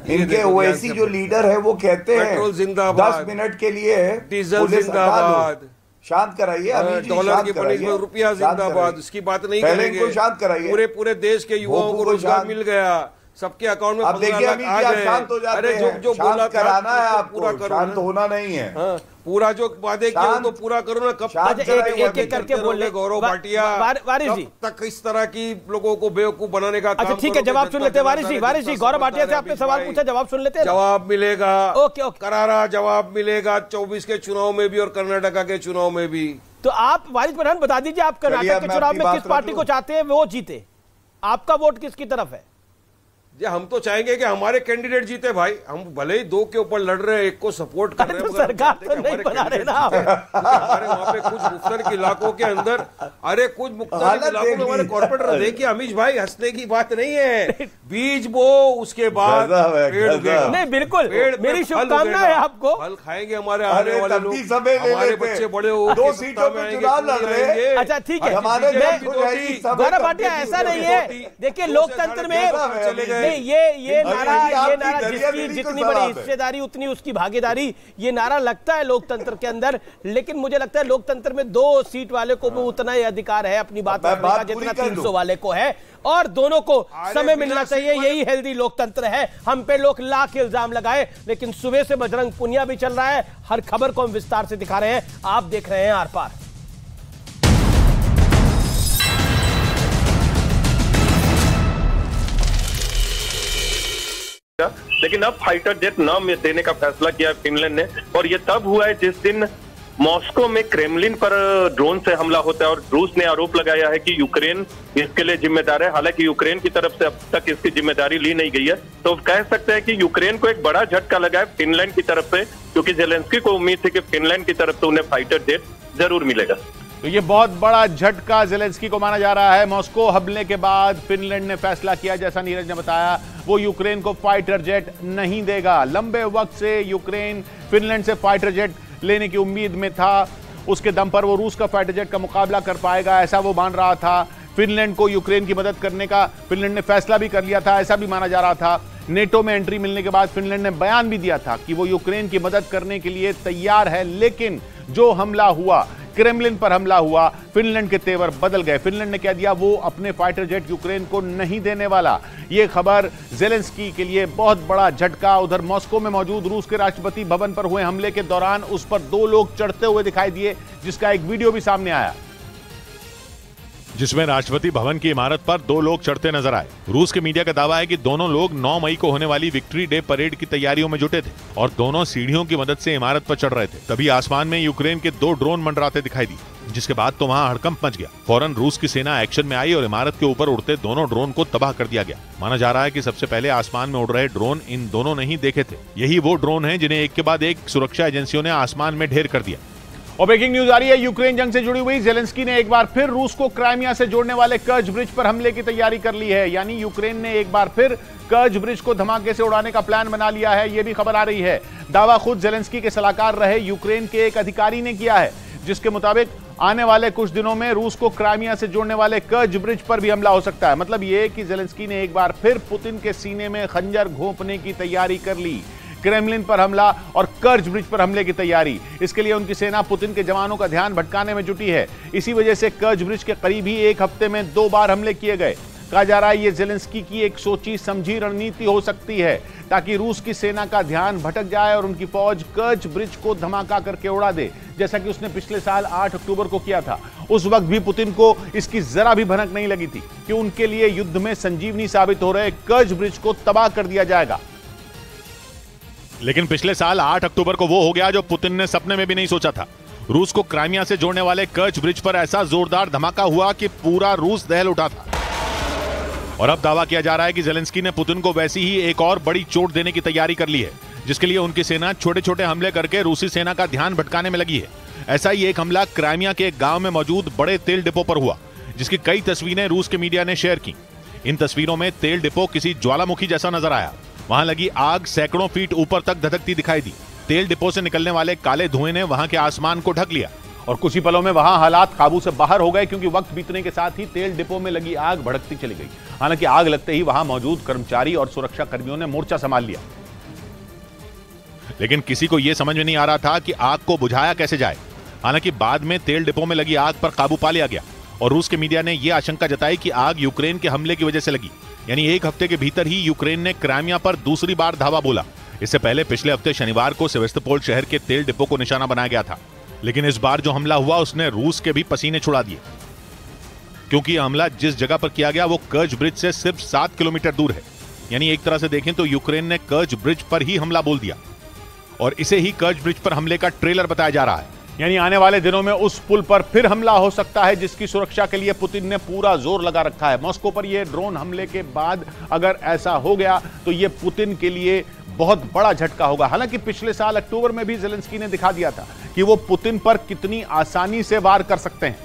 Speaker 10: इनके ओवैसी जो लीडर है वो कहते हैं 10 मिनट के लिए
Speaker 12: डीजल जिंदाबाद।
Speaker 10: शांत कराइए,
Speaker 12: डॉलर की पनिशमेंट में रुपया जिंदाबाद, इसकी बात नहीं करेंगे।
Speaker 10: शांत कराइए।
Speaker 12: पूरे देश के युवाओं को रोजगार मिल गया, सबके अकाउंट में 15 लाख आ गए।
Speaker 10: शांत हो जाते हैं, जो बोला कराना है आपको, पूरा करो, शांत होना नहीं है।
Speaker 12: पूरा जो वादे किए तो पूरा करो ना। कब
Speaker 1: एक करके बोल रहे
Speaker 12: गौरव भाटिया,
Speaker 1: वारिस जी
Speaker 12: तक इस तरह की लोगों को बेवकूफ बनाने का
Speaker 1: अच्छा ठीक है, जवाब सुन लेते हैं। वारिस जी गौरव भाटिया से आपने सवाल पूछा, जवाब सुन लेते हैं।
Speaker 12: जवाब मिलेगा,
Speaker 1: ओके,
Speaker 12: करारा जवाब मिलेगा 24 के चुनाव में भी और कर्नाटका के चुनाव में भी।
Speaker 1: तो आप वारिस पठान बता दीजिए, आप कर्नाटक के चुनाव में किस पार्टी को चाहते हैं वो जीते? आपका वोट किसकी तरफ है?
Speaker 12: हम तो चाहेंगे कि हमारे कैंडिडेट जीते भाई। हम भले ही 2 के ऊपर लड़ रहे हैं, एक को सपोर्ट कर रहे हैं,
Speaker 1: सरकार तो नहीं बना रहे ना।
Speaker 12: हमारे वहाँ पे कुछ मुख्तलिफ इलाकों के अंदर, अरे कुछ मुख्तलिफ इलाकों में हमारे कॉर्पोरेटर, देखिए अमीश भाई हंसने की बात नहीं है, बीज बो उसके बाद पेड़ उगेगा।
Speaker 1: नहीं बिल्कुल, मेरी शुभकामना है आपको।
Speaker 12: फल खाएंगे हमारे आने वाले लोग, हमारे बच्चे बड़े हो
Speaker 10: 2 सीटों पे चुनाव लड़ रहे हैं।
Speaker 1: अच्छा ठीक है, गौरव भाटिया ऐसा नहीं है। देखिए लोकतंत्र में चले गए, ये नारा जिसकी जितनी बड़ी हिस्सेदारी उतनी उसकी भागीदारी, ये नारा लगता है लोकतंत्र के अंदर। लेकिन मुझे लगता है लोकतंत्र में 2 सीट वाले को भी उतना ही अधिकार है अपनी बात रखने का जितना 300 वाले को है, और दोनों को समय मिलना चाहिए। यही हेल्दी लोकतंत्र है। हम पे लोग लाख इल्जाम लगाए, लेकिन सुबह से बजरंग पुनिया भी चल रहा है, हर खबर को हम विस्तार से दिखा रहे हैं। आप देख रहे हैं आर पार।
Speaker 13: लेकिन अब फाइटर जेट नाम देने का फैसला किया फिनलैंड ने, और ये तब हुआ है जिस दिन मॉस्को में क्रेमलिन पर ड्रोन से हमला होता है और रूस ने आरोप लगाया है कि यूक्रेन इसके लिए जिम्मेदार है। हालांकि यूक्रेन की तरफ से अब तक इसकी जिम्मेदारी ली नहीं गई है। तो कह सकते हैं कि यूक्रेन को एक बड़ा झटका लगा है फिनलैंड की तरफ से, क्योंकि जेलेंस्की को उम्मीद थी कि फिनलैंड की तरफ से उन्हें फाइटर जेट जरूर मिलेगा।
Speaker 14: तो ये बहुत बड़ा झटका जेलेंस्की को माना जा रहा है। मॉस्को हमले के बाद फिनलैंड ने फैसला किया, जैसा नीरज ने बताया, वो यूक्रेन को फाइटर जेट नहीं देगा। लंबे वक्त से यूक्रेन फिनलैंड से फाइटर जेट लेने की उम्मीद में था, उसके दम पर वो रूस का फाइटर जेट का मुकाबला कर पाएगा, ऐसा वो मान रहा था। फिनलैंड को यूक्रेन की मदद करने का फिनलैंड ने फैसला भी कर लिया था, ऐसा भी माना जा रहा था। नेटो में एंट्री मिलने के बाद फिनलैंड ने बयान भी दिया था कि वो यूक्रेन की मदद करने के लिए तैयार है। लेकिन जो हमला हुआ, क्रेमलिन पर हमला हुआ, फिनलैंड के तेवर बदल गए। फिनलैंड ने कह दिया वो अपने फाइटर जेट यूक्रेन को नहीं देने वाला। ये खबर जेलेंस्की के लिए बहुत बड़ा झटका। उधर मॉस्को में मौजूद रूस के राष्ट्रपति भवन पर हुए हमले के दौरान उस पर 2 लोग चढ़ते हुए दिखाई दिए, जिसका एक वीडियो भी सामने आया,
Speaker 15: जिसमें राष्ट्रपति भवन की इमारत पर 2 लोग चढ़ते नजर आए। रूस के मीडिया का दावा है कि दोनों लोग 9 मई को होने वाली विक्ट्री डे परेड की तैयारियों में जुटे थे और दोनों सीढ़ियों की मदद से इमारत पर चढ़ रहे थे। तभी आसमान में यूक्रेन के 2 ड्रोन मंडराते दिखाई दिए, जिसके बाद तो वहां हड़कंप मच गया। फौरन रूस की सेना एक्शन में आई और इमारत के ऊपर उड़ते दोनों ड्रोन को तबाह कर दिया गया। माना जा रहा है कि सबसे पहले आसमान में उड़ रहे ड्रोन इन दोनों ने ही देखे थे। यही वो ड्रोन हैं जिन्हें एक के बाद एक सुरक्षा एजेंसियों ने आसमान में ढेर कर दिया।
Speaker 14: और ब्रेकिंग न्यूज आ रही है यूक्रेन जंग से जुड़ी हुई। जेलेंस्की ने एक बार फिर रूस को क्राइमिया से जोड़ने वाले कर्ज ब्रिज पर हमले की तैयारी कर ली है। यानी यूक्रेन ने एक बार फिर कर्ज ब्रिज को धमाके से उड़ाने का प्लान बना लिया है, यह भी खबर आ रही है। दावा खुद जेलेंस्की के सलाहकार रहे यूक्रेन के एक अधिकारी ने किया है, जिसके मुताबिक आने वाले कुछ दिनों में रूस को क्राइमिया से जोड़ने वाले कर्ज ब्रिज पर भी हमला हो सकता है। मतलब यह कि जेलेंस्की ने एक बार फिर पुतिन के सीने में खंजर घोंपने की तैयारी कर ली। क्रेमलिन पर हमला और कर्ज ब्रिज पर हमले की तैयारी, इसके लिए उनकी सेना पुतिन के जवानों का ध्यान भटकाने में जुटी है। इसी वजह से कर्ज ब्रिज के करीब ही एक हफ्ते में 2 बार हमले किए गए। कहा जा रहा है ये जेलेंस्की की एक सोची समझी रणनीति हो सकती है, ताकि रूस की सेना का ध्यान भटक जाए और उनकी फौज कर्ज ब्रिज को धमाका करके उड़ा दे, जैसा कि उसने पिछले साल 8 अक्टूबर को किया था। उस वक्त भी पुतिन को इसकी जरा भी भनक नहीं लगी थी कि उनके लिए युद्ध में संजीवनी साबित हो रहे कर्ज ब्रिज को तबाह कर दिया जाएगा।
Speaker 15: लेकिन पिछले साल 8 अक्टूबर को वो हो गया जो पुतिन ने सपने में भी नहीं सोचा था। रूस को क्राइमिया से जोड़ने वाले कर्ज ब्रिज पर ऐसा जोरदार धमाका हुआ कि पूरा रूस दहल उठा था। और अब दावा किया जा रहा है कि जेलेंस्की ने पुतिन को वैसी ही एक और बड़ी चोट देने की तैयारी कर ली है, जिसके लिए उनकी सेना छोटे छोटे हमले करके रूसी सेना का ध्यान भटकाने में लगी है। ऐसा ही एक हमला क्राइमिया के एक गांव में मौजूद बड़े तेल डिपो पर हुआ, जिसकी कई तस्वीरें रूस के मीडिया ने शेयर की। इन तस्वीरों में तेल डिपो किसी ज्वालामुखी जैसा नजर आया। वहां लगी आग सैकड़ों फीट ऊपर तक धधकती दिखाई दी। तेल डिपो से निकलने वाले काले धुएं ने वहां के आसमान को ढक लिया
Speaker 14: और कुछ ही पलों में वहां हालात काबू से बाहर हो गए, क्योंकि वक्त बीतने के साथ ही तेल डिपो में लगी आग भड़कती चली गई। हालांकि आग लगते ही वहां मौजूद कर्मचारी और सुरक्षा कर्मियों ने मोर्चा संभाल लिया।
Speaker 15: लेकिन किसी को यह समझ में नहीं आ रहा था कि आग को बुझाया कैसे जाए। हालांकि बाद में तेल डिपो में लगी आग पर काबू पा लिया गया और रूस के मीडिया ने यह आशंका जताई कि आग यूक्रेन के हमले की वजह से लगी। यानी एक हफ्ते के भीतर ही यूक्रेन ने क्राइमिया पर दूसरी बार धावा बोला। इससे पहले पिछले हफ्ते शनिवार को सेवेस्तोपोल शहर के तेल डिपो को निशाना बनाया गया था। लेकिन इस बार जो हमला हुआ उसने रूस के भी पसीने छुड़ा दिए, क्योंकि यह हमला जिस जगह पर किया गया वो कर्ज ब्रिज से सिर्फ 7 किलोमीटर दूर है। यानी एक तरह से देखें तो यूक्रेन ने कर्ज ब्रिज पर ही हमला बोल दिया और इसे ही कर्ज ब्रिज पर हमले का ट्रेलर बताया जा रहा है।
Speaker 14: यानी आने वाले दिनों में उस पुल पर फिर हमला हो सकता है, जिसकी सुरक्षा के लिए पुतिन ने पूरा जोर लगा रखा है। मॉस्को पर यह ड्रोन हमले के बाद अगर ऐसा हो गया तो यह पुतिन के लिए बहुत बड़ा झटका होगा। हालांकि पिछले साल अक्टूबर में भी जेलेंस्की ने दिखा दिया था कि वो पुतिन पर कितनी आसानी से वार कर सकते हैं।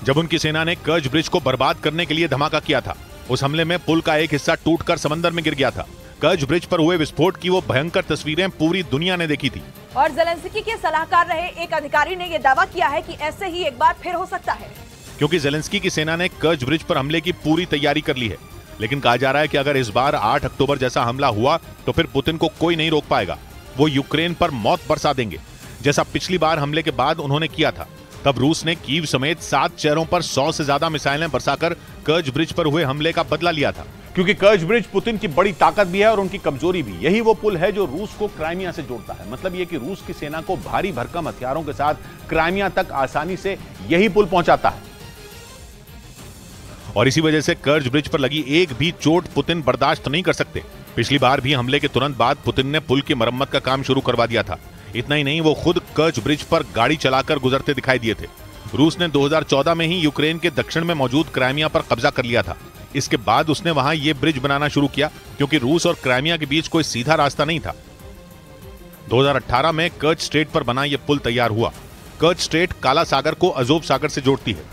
Speaker 15: जब उनकी सेना ने कर्ज ब्रिज को बर्बाद करने के लिए धमाका किया था, उस हमले में पुल का एक हिस्सा टूटकर समंदर में गिर गया था। कर्ज ब्रिज पर हुए विस्फोट की वो भयंकर तस्वीरें पूरी दुनिया ने देखी थी।
Speaker 16: और जेलेंस्की के सलाहकार रहे एक अधिकारी ने यह दावा किया है कि ऐसे ही एक बार फिर हो सकता है,
Speaker 15: क्योंकि जेलेंस्की की सेना ने कर्ज ब्रिज पर हमले की पूरी तैयारी कर ली है। लेकिन कहा जा रहा है कि अगर इस बार 8 अक्टूबर जैसा हमला हुआ तो फिर पुतिन को कोई नहीं रोक पाएगा। वो यूक्रेन पर मौत बरसा देंगे, जैसा पिछली बार हमले के बाद उन्होंने किया था। तब रूस ने कीव समेत 7 शहरों पर 100 से ज्यादा मिसाइलें बरसाकर कर्ज ब्रिज पर हुए हमले का बदला लिया था।
Speaker 14: क्योंकि कर्ज ब्रिज पुतिन की बड़ी ताकत भी है और उनकी कमजोरी भी। यही वो पुल है जो रूस को क्राइमिया से जोड़ता है। मतलब यह कि रूस की सेना को भारी भरकम हथियारों के साथ क्राइमिया तक आसानी से यही पुल पहुंचाता है।
Speaker 15: और इसी वजह से कर्ज ब्रिज पर लगी एक भी चोट पुतिन बर्दाश्त नहीं कर सकते। पिछली बार भी हमले के तुरंत बाद पुतिन ने पुल की मरम्मत का काम शुरू करवा दिया था। इतना ही नहीं, वो खुद कर्च ब्रिज पर गाड़ी चलाकर गुजरते दिखाई दिए थे। रूस ने 2014 में ही यूक्रेन के दक्षिण में मौजूद क्राइमिया पर कब्जा कर लिया था। इसके बाद उसने वहां ये ब्रिज बनाना शुरू किया, क्योंकि रूस और क्राइमिया के बीच कोई सीधा रास्ता नहीं था। 2018 में कर्च स्ट्रेट पर बना यह पुल तैयार हुआ। कर्च स्ट्रेट काला सागर को अजोव सागर से जोड़ती है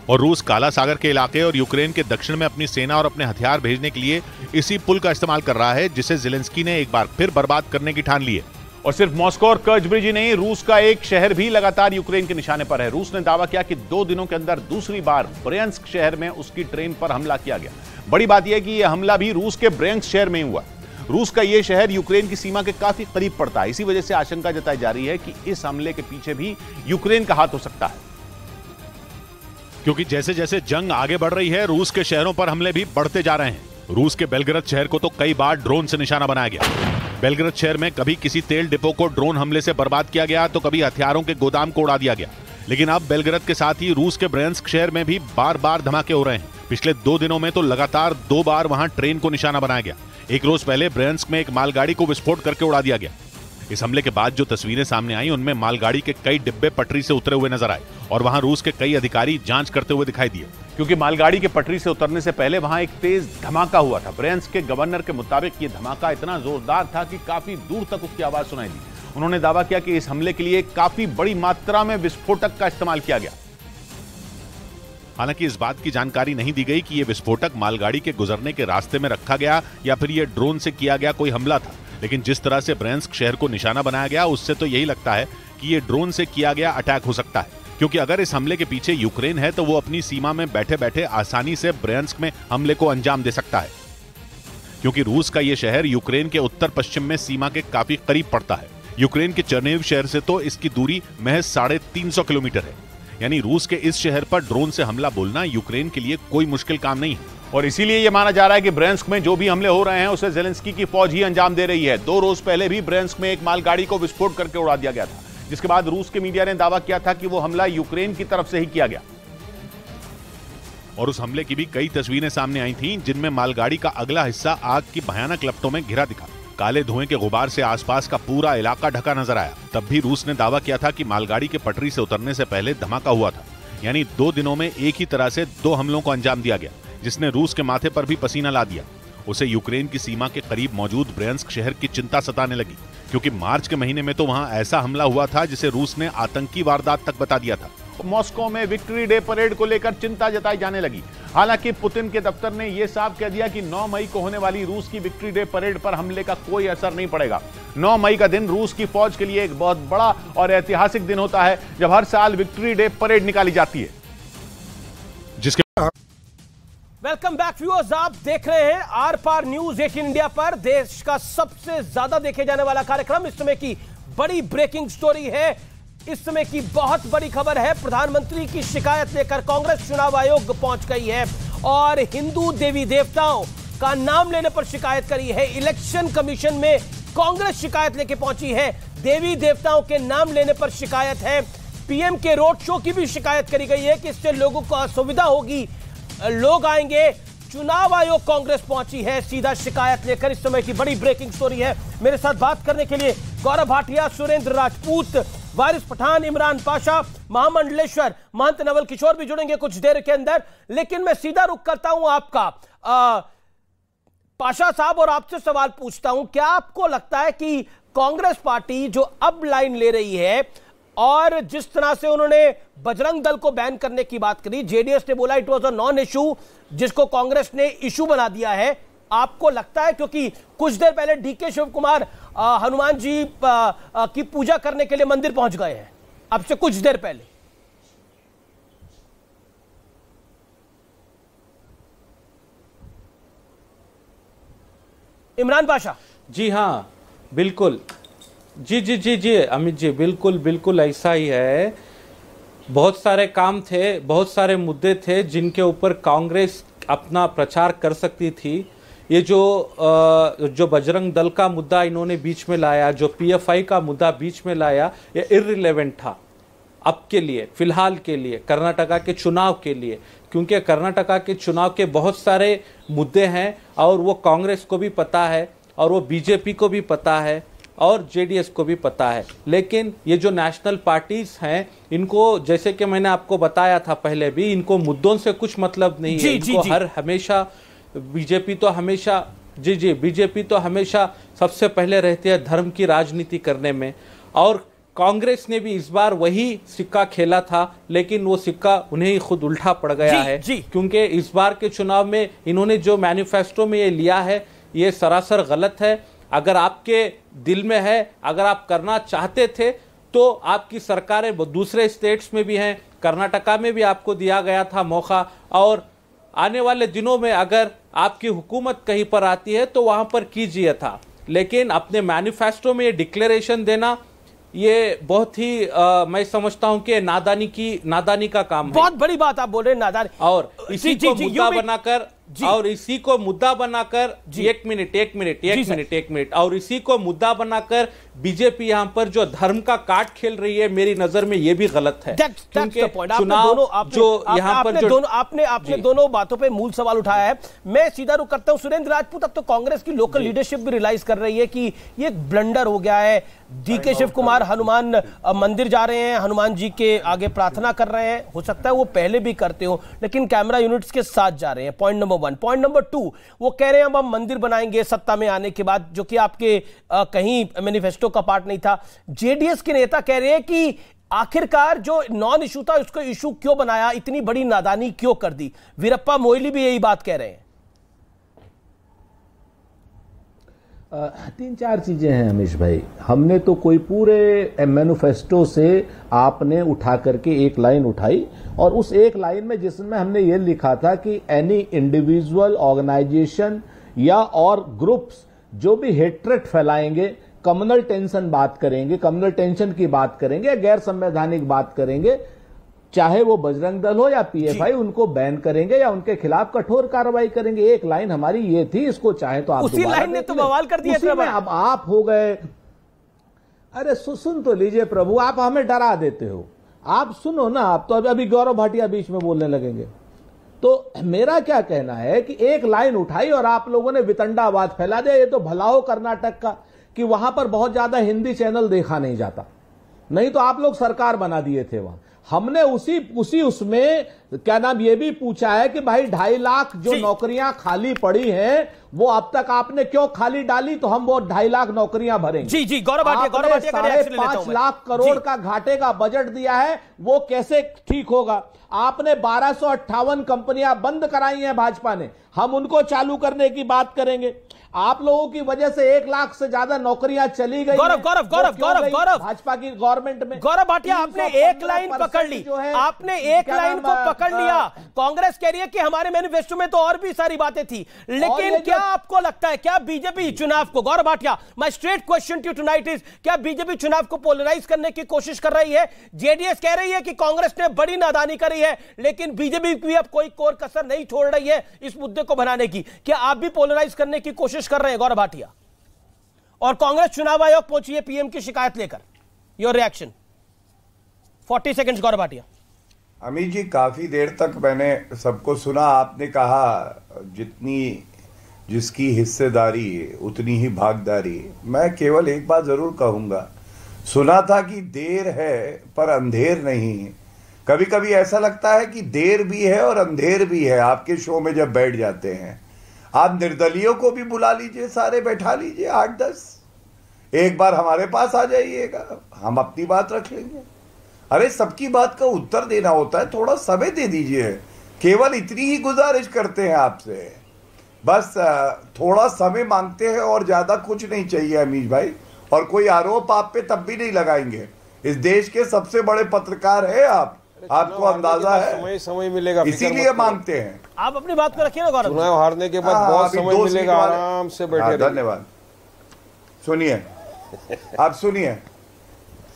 Speaker 15: और रूस काला सागर के इलाके और यूक्रेन के दक्षिण में अपनी सेना और अपने हथियार भेजने के लिए इसी पुल का इस्तेमाल कर रहा है, जिसे ज़ेलेंस्की ने एक बार फिर बर्बाद करने की ठान ली है।
Speaker 14: और सिर्फ मॉस्को और कर्च ब्रिज ही नहीं, रूस का एक शहर भी लगातार यूक्रेन के निशाने पर है। रूस ने दावा किया कि 2 दिनों के अंदर दूसरी बार ब्रेंस्क शहर में उसकी ट्रेन पर हमला किया गया। बड़ी बात यह है कि यह हमला भी रूस के ब्रेंस्क शहर में ही हुआ। रूस का यह शहर यूक्रेन की सीमा के काफी करीब पड़ता है। इसी वजह से आशंका जताई जा रही है कि इस हमले के पीछे भी यूक्रेन का हाथ हो सकता है,
Speaker 15: क्योंकि जैसे जैसे जंग आगे बढ़ रही है, रूस के शहरों पर हमले भी बढ़ते जा रहे हैं। रूस के बेलग्रद शहर को तो कई बार ड्रोन से निशाना बनाया गया। बेलग्रद शहर में कभी किसी तेल डिपो को ड्रोन हमले से बर्बाद किया गया, तो कभी हथियारों के गोदाम को उड़ा दिया गया। लेकिन अब बेलग्रद के साथ ही रूस के ब्रेंस्क शहर में भी बार बार धमाके हो रहे हैं। पिछले 2 दिनों में तो लगातार 2 बार वहां ट्रेन को निशाना बनाया गया। एक रोज पहले ब्रेंस्क में एक मालगाड़ी को विस्फोट करके उड़ा दिया गया। इस हमले के बाद जो तस्वीरें सामने आई, उनमें मालगाड़ी के कई डिब्बे पटरी से उतरे हुए नजर आए और वहां रूस के कई अधिकारी जांच करते हुए दिखाई दिए,
Speaker 14: क्योंकि मालगाड़ी के पटरी से उतरने से पहले वहां एक तेज धमाका हुआ था। ब्रेंस्क के गवर्नर के मुताबिक यह धमाका इतना जोरदार था कि काफी दूर तक उसकी आवाज सुनाई दी। उन्होंने दावा किया कि इस हमले के लिए काफी बड़ी मात्रा में विस्फोटक का इस्तेमाल किया गया।
Speaker 15: हालांकि इस बात की जानकारी नहीं दी गई कि यह विस्फोटक मालगाड़ी के गुजरने के रास्ते में रखा गया या फिर यह ड्रोन से किया गया कोई हमला था। लेकिन जिस तरह से ब्रेंस्क शहर को निशाना बनाया गया, उससे तो यही लगता है कि यह ड्रोन से किया गया अटैक हो सकता है, क्योंकि अगर इस हमले के पीछे यूक्रेन है तो वो अपनी सीमा में बैठे बैठे आसानी से ब्रेंस्क में हमले को अंजाम दे सकता है, क्योंकि रूस का यह शहर यूक्रेन के उत्तर पश्चिम में सीमा के काफी करीब पड़ता है। यूक्रेन के चर्निव शहर से तो इसकी दूरी महज 350 किलोमीटर है। यानी रूस के इस शहर पर ड्रोन से हमला बोलना यूक्रेन के लिए कोई मुश्किल काम नहीं है।
Speaker 14: और इसीलिए यह माना जा रहा है कि ब्रेंस्क में जो भी हमले हो रहे हैं उसे ज़ेलेंस्की की फौज ही अंजाम दे रही है। 2 रोज पहले भी ब्रेंस्क में एक मालगाड़ी को विस्फोट करके उड़ा दिया गया था, जिसके बाद रूस के मीडिया ने दावा किया था कि वो हमला यूक्रेन की तरफ से ही किया गया।
Speaker 15: और उस हमले की भी कई तस्वीरें सामने आई थीं, जिनमें मालगाड़ी का अगला हिस्सा आग की भयानक लपटों में घिरा दिखा। काले धुएं के गुबार से आसपास का पूरा इलाका ढका नजर आया। तब भी रूस ने दावा किया था कि मालगाड़ी के पटरी से उतरने से पहले धमाका हुआ था। यानी 2 दिनों में एक ही तरह से 2 हमलों को अंजाम दिया गया, जिसने रूस के माथे पर भी पसीना ला दिया। उसे यूक्रेन की सीमा के करीब मौजूद ब्रेंस्क शहर की चिंता सताने लगी, क्योंकि मार्च के महीने में तो वहां ऐसा हमला हुआ था जिसे रूस ने आतंकी वारदात तक बता दिया था।
Speaker 14: मॉस्को में विक्ट्री डे परेड को लेकर चिंता जताई जाने लगी। हालांकि पुतिन के दफ्तर ने यह साफ कह दिया कि 9 मई को होने वाली रूस की विक्ट्री डे परेड पर हमले का कोई असर नहीं पड़ेगा। 9 मई का दिन रूस की फौज के लिए एक बहुत बड़ा और ऐतिहासिक दिन होता है, जब हर साल विक्ट्री डे परेड निकाली जाती है।
Speaker 1: वेलकम बैक व्यूअर्स, आप देख रहे हैं आर पार न्यूज 18 इंडिया पर, देश का सबसे ज्यादा देखे जाने वाला कार्यक्रम। इस समय की बड़ी ब्रेकिंग स्टोरी है, इस समय की बहुत बड़ी खबर है। प्रधानमंत्री की शिकायत लेकर कांग्रेस चुनाव आयोग पहुंच गई है और हिंदू देवी देवताओं का नाम लेने पर शिकायत करी है। इलेक्शन कमीशन में कांग्रेस शिकायत लेकर पहुंची है, देवी देवताओं के नाम लेने पर शिकायत है। पीएम के रोड शो की भी शिकायत करी गई है कि इससे लोगों को असुविधा होगी, लोग आएंगे। चुनाव आयोग कांग्रेस पहुंची है सीधा शिकायत लेकर। इस समय की बड़ी ब्रेकिंग स्टोरी है। मेरे साथ बात करने के लिए गौरव भाटिया, सुरेंद्र राजपूत, वारिस पठान, इमरान पाशा, महामंडलेश्वर, महंत नवल किशोर भी जुड़ेंगे कुछ देर के अंदर। लेकिन मैं सीधा रुख करता हूं आपका पाशा साहब और आपसे सवाल पूछता हूं, क्या आपको लगता है कि कांग्रेस पार्टी जो अब लाइन ले रही है और जिस तरह से उन्होंने बजरंग दल को बैन करने की बात करी, जेडीएस ने बोला it was a non issue, जिसको कांग्रेस ने इशू बना दिया है, आपको लगता है? क्योंकि कुछ देर पहले डीके शिव कुमार हनुमान जी की पूजा करने के लिए मंदिर पहुंच गए हैं, अब से कुछ देर पहले। इमरान पाशा।
Speaker 11: जी हाँ, बिल्कुल, जी अमित जी, बिल्कुल ऐसा ही है। बहुत सारे काम थे, बहुत सारे मुद्दे थे जिनके ऊपर कांग्रेस अपना प्रचार कर सकती थी। ये जो बजरंग दल का मुद्दा इन्होंने बीच में लाया, जो पीएफआई का मुद्दा बीच में लाया, ये इररिलेवेंट था अब के लिए, फिलहाल के लिए, कर्नाटका के चुनाव के लिए, क्योंकि कर्नाटका के चुनाव के बहुत सारे मुद्दे हैं और वो कांग्रेस को भी पता है और वो बीजेपी को भी पता है और जेडीएस को भी पता है। लेकिन ये जो नेशनल पार्टीज हैं, इनको जैसे कि मैंने आपको बताया था पहले भी, इनको मुद्दों से कुछ मतलब नहीं है। इनको हमेशा बीजेपी तो हमेशा सबसे पहले रहती है धर्म की राजनीति करने में, और कांग्रेस ने भी इस बार वही सिक्का खेला था, लेकिन वो सिक्का उन्हें ही खुद उल्टा पड़ गया है। क्योंकि इस बार के चुनाव में इन्होंने जो मैनिफेस्टो में ये लिया है, ये सरासर गलत है। अगर आपके दिल में है, अगर आप करना चाहते थे, तो आपकी सरकारें दूसरे स्टेट्स में भी हैं, कर्नाटका में भी आपको दिया गया था मौका, और आने वाले दिनों में अगर आपकी हुकूमत कहीं पर आती है तो वहां पर कीजिए था। लेकिन अपने मैनिफेस्टो में ये डिक्लेरेशन देना, ये बहुत ही मैं समझता हूं कि नादानी का काम है।
Speaker 1: बहुत बड़ी बात आप बोल रहे हैं, नादानी।
Speaker 11: और इसी को मुद्दा बनाकर और इसी को मुद्दा बनाकर एक मिनट और इसी को मुद्दा बनाकर बीजेपी यहां पर जो धर्म का कार्ड खेल रही है, मेरी नजर में ये भी गलत है।
Speaker 1: क्योंकि चुनाव जो यहां पर जो आपने दोनों बातों पे मूल सवाल उठाया है। मैं सीधा रुख करता हूं सुरेंद्र राजपूत। अब तो कांग्रेस की लोकल लीडरशिप भी रियलाइज कर रही है कि ये एक ब्लंडर हो गया है। डीके शिव कुमार हनुमान मंदिर जा रहे हैं, हनुमान जी के आगे प्रार्थना कर रहे हैं। हो सकता है वो पहले भी करते हो, लेकिन कैमरा यूनिट्स के साथ जा रहे हैं। Point number 1। पॉइंट नंबर 2, वो कह रहे हैं अब हम मंदिर बनाएंगे सत्ता में आने के बाद, जो कि आपके कहीं मैनिफेस्टो का पार्ट नहीं था। जेडीएस के नेता कह रहे हैं कि आखिरकार जो नॉन इशू था उसको इशू क्यों बनाया, इतनी बड़ी नादानी क्यों कर दी। वीरप्पा मोइली भी यही बात कह रहे हैं।
Speaker 3: 3-4 चीजें हैं अमीश भाई। हमने तो कोई पूरे मैनिफेस्टो से आपने उठा करके एक लाइन उठाई, और उस एक लाइन में जिसमें हमने ये लिखा था कि एनी इंडिविजुअल, ऑर्गेनाइजेशन या और ग्रुप्स जो भी हेट्रेट फैलाएंगे, कम्युनल टेंशन बात करेंगे, कम्युनल टेंशन की बात करेंगे, गैर संवैधानिक बात करेंगे, चाहे वो बजरंग दल हो या पीएफआई, उनको बैन करेंगे या उनके खिलाफ कठोर कार्रवाई करेंगे। एक लाइन हमारी ये थी, इसको चाहे तो आप
Speaker 1: उसी लाइन ने तो बवाल कर दिया।
Speaker 3: अब आप हो गए, अरे सुन तो लीजिए प्रभु, आप हमें डरा देते हो। आप सुनो ना, आप तो अभी गौरव भाटिया बीच में बोलने लगेंगे। तो मेरा क्या कहना है कि एक लाइन उठाई और आप लोगों ने वितंडावाद फैला दिया। ये तो भला हो कर्नाटक का कि वहां पर बहुत ज्यादा हिंदी चैनल देखा नहीं जाता, नहीं तो आप लोग सरकार बना दिए थे वहां। हमने उसमें क्या नाम ये भी पूछा है कि भाई 2.5 लाख जो नौकरियां खाली पड़ी हैं, वो अब तक आपने क्यों खाली डाली, तो हम वो 2.5 लाख नौकरियां भरेंगे।
Speaker 1: जी गौरव भाटिया
Speaker 3: 5.5 लाख करोड़ का घाटे का बजट दिया है, वो कैसे ठीक होगा। आपने 1258 कंपनियां बंद कराई हैं भाजपा ने, हम उनको चालू करने की बात करेंगे। आप लोगों की वजह से 1 लाख से ज्यादा नौकरियां चली गई।
Speaker 1: गौरव
Speaker 3: भाजपा की गवर्नमेंट में।
Speaker 1: गौरव भाटिया, आपने एक लाइन पकड़ ली, आपने एक लाइन को पकड़ लिया। कांग्रेस कह रही है कि हमारे मैनिफेस्टो में तो और भी सारी बातें थी, लेकिन क्या आपको लगता है, क्या बीजेपी चुनाव को, Gaurav Bhatia, my straight question to tonight is, क्या बीजेपी चुनाव को पोलराइज करने की कोशिश कर रही है? जेडीएस कह रही है कि कांग्रेस ने बड़ी नादानी करी है, लेकिन बीजेपी भी अब कोई कोर कसर नहीं छोड़ रही है इस मुद्दे को बनाने की। क्या आप भी पोलराइज करने की कोशिश कर रहे हैं गौरव भाटिया? और कांग्रेस चुनाव आयोग पहुंची है पीएम की शिकायत लेकर, your reaction 40 seconds Gaurav Bhatia.
Speaker 10: Amit ji, काफी देर तक मैंने सबको सुना। आपने कहा जिसकी हिस्सेदारी उतनी ही भागदारी। मैं केवल एक बात जरूर कहूंगा, सुना था कि देर है पर अंधेर नहीं। कभी कभी ऐसा लगता है कि देर भी है और अंधेर भी है। आपके शो में जब बैठ जाते हैं, आप निर्दलियों को भी बुला लीजिए, सारे बैठा लीजिए 8-10, एक बार हमारे पास आ जाइएगा, हम अपनी बात रख लेंगे। अरे सबकी बात का उत्तर देना होता है, थोड़ा समय दे दीजिए। केवल इतनी ही गुजारिश करते हैं आपसे, बस थोड़ा समय मांगते हैं और ज्यादा कुछ नहीं चाहिए अमीश भाई। और कोई आरोप आप पे तब भी नहीं लगाएंगे। इस देश के सबसे बड़े पत्रकार है आप, आपको अंदाजा है,
Speaker 12: समय मिलेगा,
Speaker 10: इसीलिए मांगते हैं।
Speaker 1: आप अपनी बात को रखिए ना गौरव।
Speaker 12: चुनाव हारने के बाद बहुत समय मिलेगा, आराम से बैठे।
Speaker 10: धन्यवाद। सुनिए, आप सुनिए,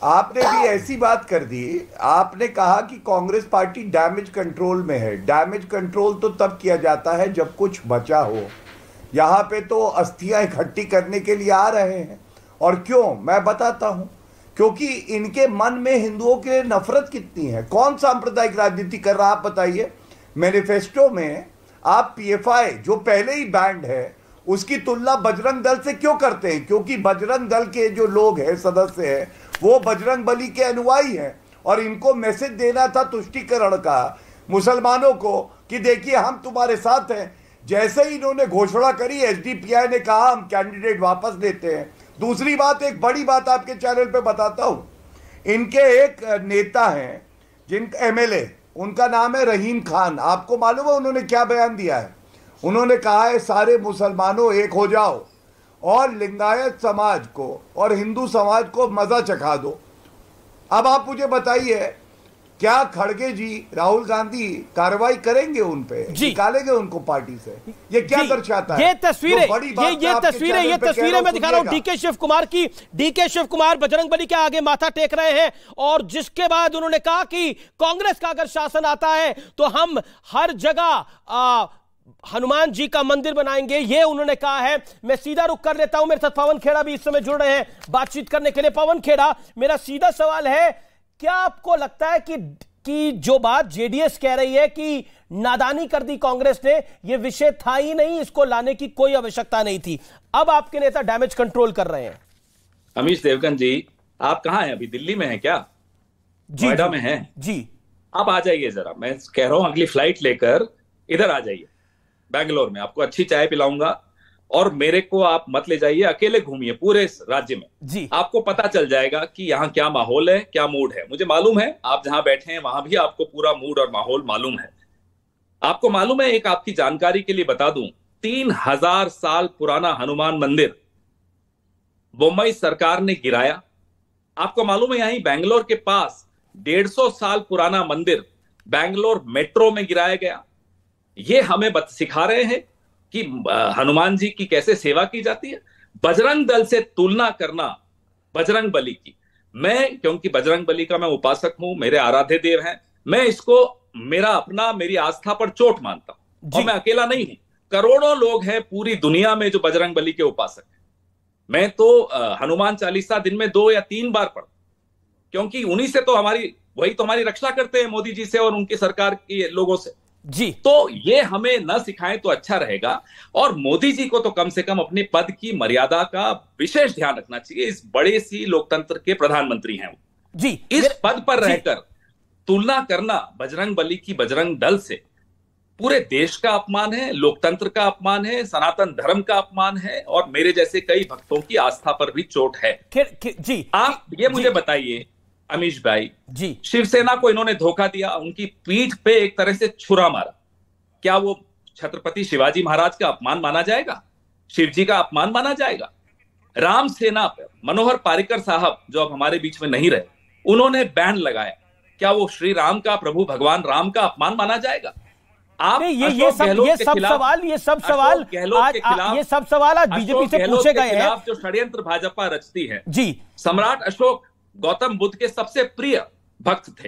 Speaker 10: आपने भी ऐसी बात कर दी। आपने कहा कि कांग्रेस पार्टी डैमेज कंट्रोल में है। डैमेज कंट्रोल तो तब किया जाता है जब कुछ बचा हो। यहां पे तो अस्थियां इकट्ठी करने के लिए आ रहे हैं। और क्यों, मैं बताता हूं। क्योंकि इनके मन में हिंदुओं के नफरत कितनी है। कौन सांप्रदायिक राजनीति कर रहा, आप बताइए। मैनिफेस्टो में आप पीएफआई जो पहले ही बैंड है उसकी तुलना बजरंग दल से क्यों करते हैं? क्योंकि बजरंग दल के जो लोग हैं, सदस्य हैं, वो बजरंग बली के अनुयायी हैं और इनको मैसेज देना था तुष्टीकरण का मुसलमानों को कि देखिए हम तुम्हारे साथ हैं। जैसे ही इन्होंने घोषणा करी, एसडीपीआई ने कहा हम कैंडिडेट वापस लेते हैं। दूसरी बात, एक बड़ी बात आपके चैनल पे बताता हूं, इनके एक नेता हैं जिनका एमएलए, उनका नाम है रहीम खान। आपको मालूम है उन्होंने क्या बयान दिया है? उन्होंने कहा है सारे मुसलमानों एक हो जाओ और लिंगायत समाज को और हिंदू समाज को मजा चखा दो। अब आप मुझे बताइए, क्या खड़गे जी, राहुल गांधी कार्रवाई करेंगे उन पे, निकालेंगे उनको पार्टी से? ये क्या दर्शाता है?
Speaker 1: ये तस्वीरें मैं दिखा रहा हूं डीके शिव कुमार की। डीके शिव कुमार बजरंग बली के आगे माथा टेक रहे हैं और जिसके बाद उन्होंने कहा कि कांग्रेस का अगर शासन आता है तो हम हर जगह हनुमान जी का मंदिर बनाएंगे, ये उन्होंने कहा है। मैं सीधा रुख कर लेता हूं, मेरे साथ पवन खेड़ा भी इस समय जुड़ रहे हैं बातचीत करने के लिए। पवन खेड़ा, मेरा सीधा सवाल है, क्या आपको लगता है कि जो बात जेडीएस कह रही है कि नादानी कर दी कांग्रेस ने, ये विषय था ही नहीं, इसको लाने की कोई आवश्यकता नहीं थी, अब आपके नेता डैमेज कंट्रोल कर रहे हैं?
Speaker 17: अमीश देवगन जी, आप कहां हैं? अभी दिल्ली में हैं क्या? नोएडा में हैं?
Speaker 1: जी,
Speaker 17: आप आ जाइए जरा, मैं कह रहा हूं अगली फ्लाइट लेकर इधर आ जाइए बैंगलोर में, आपको अच्छी चाय पिलाऊंगा और मेरे को आप मत ले जाइए, अकेले घूमिए पूरे राज्य में
Speaker 1: जी।
Speaker 17: आपको पता चल जाएगा कि यहाँ क्या माहौल है, क्या मूड है। मुझे मालूम है आप जहां बैठे हैं वहां भी आपको पूरा मूड और माहौल मालूम है। आपको मालूम है, एक आपकी जानकारी के लिए बता दूं, 3000 साल पुराना हनुमान मंदिर मुंबई सरकार ने गिराया। आपको मालूम है यहीं बैंगलोर के पास 150 साल पुराना मंदिर बैंगलोर मेट्रो में गिराया गया। ये हमें सिखा रहे हैं कि हनुमान जी की कैसे सेवा की जाती है। बजरंग दल से तुलना करना बजरंग बली की, मैं क्योंकि बजरंग बली का मैं उपासक हूं, मेरे आराध्य देव हैं, मैं इसको मेरी आस्था पर चोट मानता हूं। और मैं अकेला नहीं हूं, करोड़ों लोग हैं पूरी दुनिया में जो बजरंग बली के उपासक हैं। मैं तो हनुमान चालीसा दिन में 2 या 3 बार पढ़ता, क्योंकि उन्हीं से तो वही तो हमारी रक्षा करते हैं, मोदी जी से और उनकी सरकार के लोगों से
Speaker 1: जी।
Speaker 17: तो ये हमें न सिखाएं तो अच्छा रहेगा। और मोदी जी को तो कम से कम अपने पद की मर्यादा का विशेष ध्यान रखना चाहिए। इस बड़े सी लोकतंत्र के प्रधानमंत्री हैं
Speaker 1: जी।
Speaker 17: इस पद पर रहकर तुलना करना बजरंग बली की बजरंग दल से पूरे देश का अपमान है, लोकतंत्र का अपमान है, सनातन धर्म का अपमान है और मेरे जैसे कई भक्तों की आस्था पर भी चोट है।
Speaker 1: जी,
Speaker 17: आप ये मुझे बताइए अमीश भाई
Speaker 1: जी,
Speaker 17: शिवसेना को इन्होंने धोखा दिया, उनकी पीठ पे एक तरह से छुरा मारा, क्या वो छत्रपति शिवाजी महाराज का अपमान माना जाएगा? शिव जी का अपमान माना जाएगा? राम सेना पर मनोहर पारिकर साहब जो अब हमारे बीच में नहीं रहे, उन्होंने बैन लगाया, क्या वो श्री राम का, प्रभु भगवान राम का अपमान माना जाएगा? आप
Speaker 1: ये सब सवाल आज बीजेपी से पूछे गए हैं।
Speaker 17: जो षड्यंत्र भाजपा रचती है
Speaker 1: जी,
Speaker 17: सम्राट अशोक गौतम बुद्ध के सबसे प्रिय भक्त थे,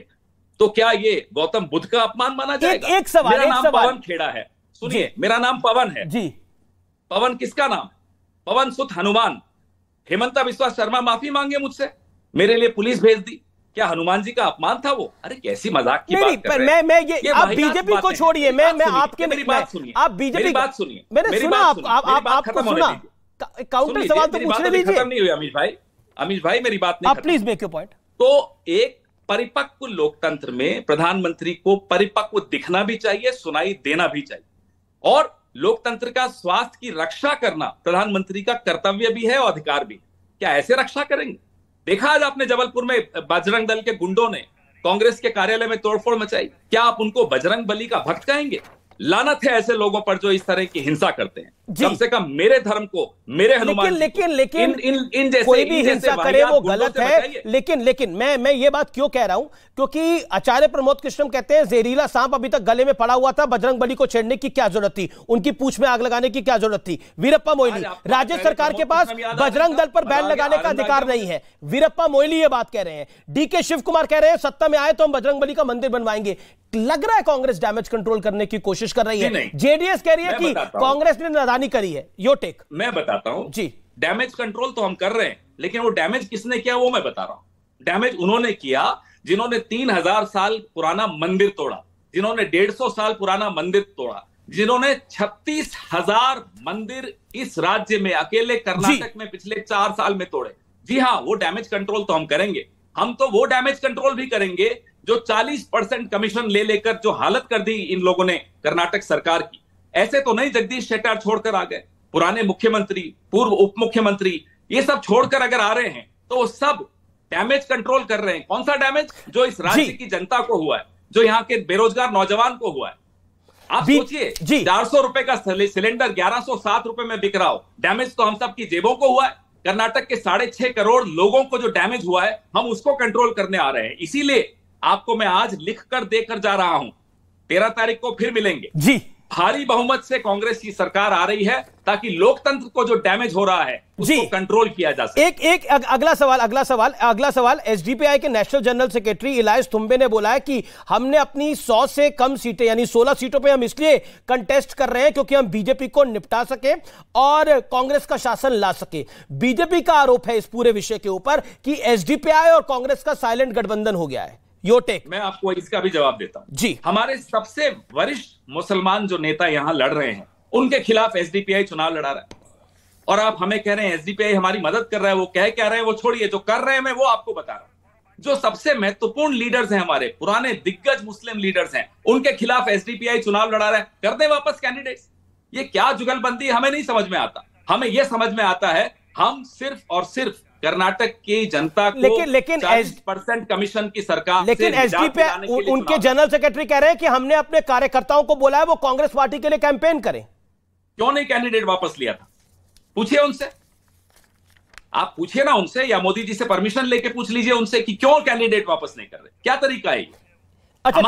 Speaker 17: तो क्या ये गौतम बुद्ध का अपमान माना जाएगा?
Speaker 1: एक सवाल,
Speaker 17: मेरा नाम पवन खेड़ा है, सुनिए, मेरा नाम पवन है
Speaker 1: जी।
Speaker 17: पवन किसका नाम? पवन सुत हनुमान। हेमंता बिस्वा शर्मा माफी मांगे मुझसे, मेरे लिए पुलिस भेज दी, क्या हनुमान जी का अपमान था वो? अरे कैसी मजाक की बात कर रहे हैं।
Speaker 1: मैं ये आप बीजेपी को छोड़िए, मैं आपके
Speaker 17: मेरी बात सुनिए,
Speaker 1: आप बीजेपी
Speaker 17: मेरी बात सुनिए,
Speaker 1: मैंने सुना, आपको सुना, काउंटर सवाल तो पूछने दीजिए।
Speaker 17: खत्म नहीं हुई अमीश भाई मेरी बात नहीं,
Speaker 1: आप प्लीज मेक योर पॉइंट।
Speaker 17: तो एक परिपक्व लोकतंत्र में प्रधानमंत्री को परिपक्व दिखना भी चाहिए, सुनाई देना भी चाहिए, और लोकतंत्र का स्वास्थ्य की रक्षा करना प्रधानमंत्री का कर्तव्य भी है और अधिकार भी। क्या ऐसे रक्षा करेंगे? देखा आज आपने जबलपुर में बजरंग दल के गुंडों ने कांग्रेस के कार्यालय में तोड़फोड़ मचाई, क्या आप उनको बजरंग बली का भक्त कहेंगे? लानत है ऐसे लोगों पर जो इस तरह की हिंसा करते हैं। कम से कम मेरे धर्म को, मेरे हनुमान,
Speaker 1: लेकिन
Speaker 17: इन जैसे
Speaker 1: कोई भी हिंसा करे वो गलत है। लेकिन मैं ये बात क्यों कह रहा हूं, क्योंकि आचार्य प्रमोद कृष्णम कहते हैं जहरीला सांप अभी तक गले में पड़ा हुआ था, बजरंग बली को छेड़ने की क्या जरूरत थी, उनकी पूंछ में आग लगाने की क्या जरूरत थी? वीरप्पा मोइली, राज्य सरकार के पास बजरंग दल पर बैन लगाने का अधिकार नहीं है, वीरप्पा मोइली ये बात कह रहे हैं। डीके शिव कुमार कह रहे हैं सत्ता में आए तो हम बजरंग बली का मंदिर बनवाएंगे। लग रहा है कांग्रेस डैमेज कंट्रोल करने की कोशिश कर रही है। जेडीएस कह रही है कि कांग्रेस ने नादानी करी है। Your take.
Speaker 17: मैं बताता हूं
Speaker 1: जी।
Speaker 17: डैमेज कंट्रोल तो हम कर रहे हैं, लेकिन वो डैमेज किसने किया वो मैं बता रहा हूं। डैमेज उन्होंने किया जिन्होंने 3000 साल पुराना मंदिर तोड़ा, जिन्होंने 150 साल पुराना मंदिर तोड़ा, जिन्होंने 36,000 मंदिर इस राज्य में अकेले कर्नाटक में पिछले 4 साल में तोड़े। जी हाँ, वो डैमेज कंट्रोल तो हम करेंगे। हम तो वो डैमेज कंट्रोल भी करेंगे जो 40% कमीशन ले लेकर जो हालत कर दी इन लोगों ने कर्नाटक सरकार की। ऐसे तो नहीं जगदीश शेट्टार छोड़कर आ गए, पुराने मुख्यमंत्री, पूर्व उप मुख्यमंत्री, ये सब छोड़कर अगर आ रहे हैं तो वो सब डैमेज कंट्रोल कर रहे हैं। कौन सा डैमेज? जो इस राज्य की जनता को हुआ है, जो यहाँ के बेरोजगार नौजवान को हुआ है। आप सोचिए, 400 रुपए का सिलेंडर 1107 रुपए में बिक रहा हो। डैमेज तो हम सब की जेबों को हुआ है। कर्नाटक के 6.5 करोड़ लोगों को जो डैमेज हुआ है, हम उसको कंट्रोल करने आ रहे हैं। इसीलिए आपको मैं आज लिख कर देकर जा रहा हूं। 13 तारीख को फिर मिलेंगे जी। भारी बहुमत से कांग्रेस की सरकार आ रही है ताकि लोकतंत्र को जो डैमेज हो रहा है उसको कंट्रोल किया जा सके।
Speaker 1: अगला सवाल एसडीपीआई के नेशनल जनरल सेक्रेटरी इलायस थुम्बे ने बोला है कि हमने अपनी 100 से कम सीटें यानी 16 सीटों पे हम इसलिए कंटेस्ट कर रहे हैं क्योंकि हम बीजेपी को निपटा सके और कांग्रेस का शासन ला सके। बीजेपी का आरोप है इस पूरे विषय के ऊपर कि एसडीपीआई और कांग्रेस का साइलेंट गठबंधन हो गया है। Your take.
Speaker 17: मैं आपको इसका भी जवाब देता हूं जी। हमारे सबसे वरिष्ठ मुसलमान जो नेता यहां लड़ रहे हैं, उनके खिलाफ एसडीपीआई चुनाव लड़ा रहा है और आप हमें कह रहे हैं एसडीपीआई हमारी मदद कर रहा है। वो क्या रहे हैं वो छोड़िए, जो कर रहे हैं मैं वो आपको बता रहा हूं। जो सबसे महत्वपूर्ण लीडर्स हैं, हमारे पुराने दिग्गज मुस्लिम लीडर्स हैं, उनके खिलाफ एसडीपीआई चुनाव लड़ा रहा है। कर दे वापस कैंडिडेट्स। ये क्या जुगलबंदी हमें नहीं समझ में आता। हमें यह समझ में आता है हम सिर्फ और सिर्फ कर्नाटक की जनता को
Speaker 1: लेकिन
Speaker 17: 40% कमीशन की सरकार,
Speaker 1: लेकिन एसडीपीआई उनके जनरल सेक्रेटरी कह रहे हैं कि हमने अपने कार्यकर्ताओं को बोला है वो कांग्रेस पार्टी के लिए कैंपेन करें।
Speaker 17: क्यों नहीं कैंडिडेट वापस लिया था? पूछिए उनसे, आप पूछिए ना उनसे, या मोदी जी से परमिशन लेके पूछ लीजिए उनसे कि क्यों कैंडिडेट वापस नहीं कर रहे। क्या तरीका है ये?
Speaker 1: अच्छा,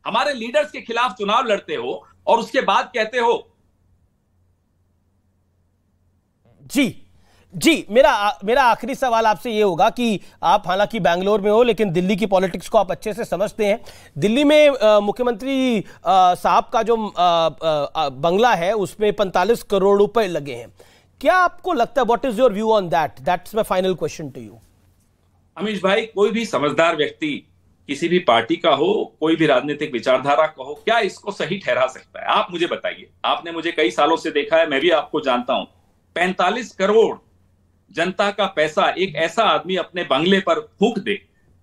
Speaker 17: हमारे लीडर्स के खिलाफ चुनाव लड़ते हो और उसके बाद कहते हो।
Speaker 1: जी मेरा आखिरी सवाल आपसे ये होगा कि आप हालांकि बैंगलोर में हो लेकिन दिल्ली की पॉलिटिक्स को आप अच्छे से समझते हैं। दिल्ली में मुख्यमंत्री साहब का जो बंगला है उसमें 45 करोड़ रुपए लगे हैं। क्या आपको लगता है, what is your view on that? That's my final question to you.
Speaker 17: Amish भाई, कोई भी समझदार व्यक्ति किसी भी पार्टी का हो, कोई भी राजनीतिक विचारधारा का हो, क्या इसको सही ठहरा सकता है? आप मुझे बताइए। आपने मुझे कई सालों से देखा है, मैं भी आपको जानता हूं। 45 करोड़ जनता का पैसा एक ऐसा आदमी अपने बंगले पर फूंक दे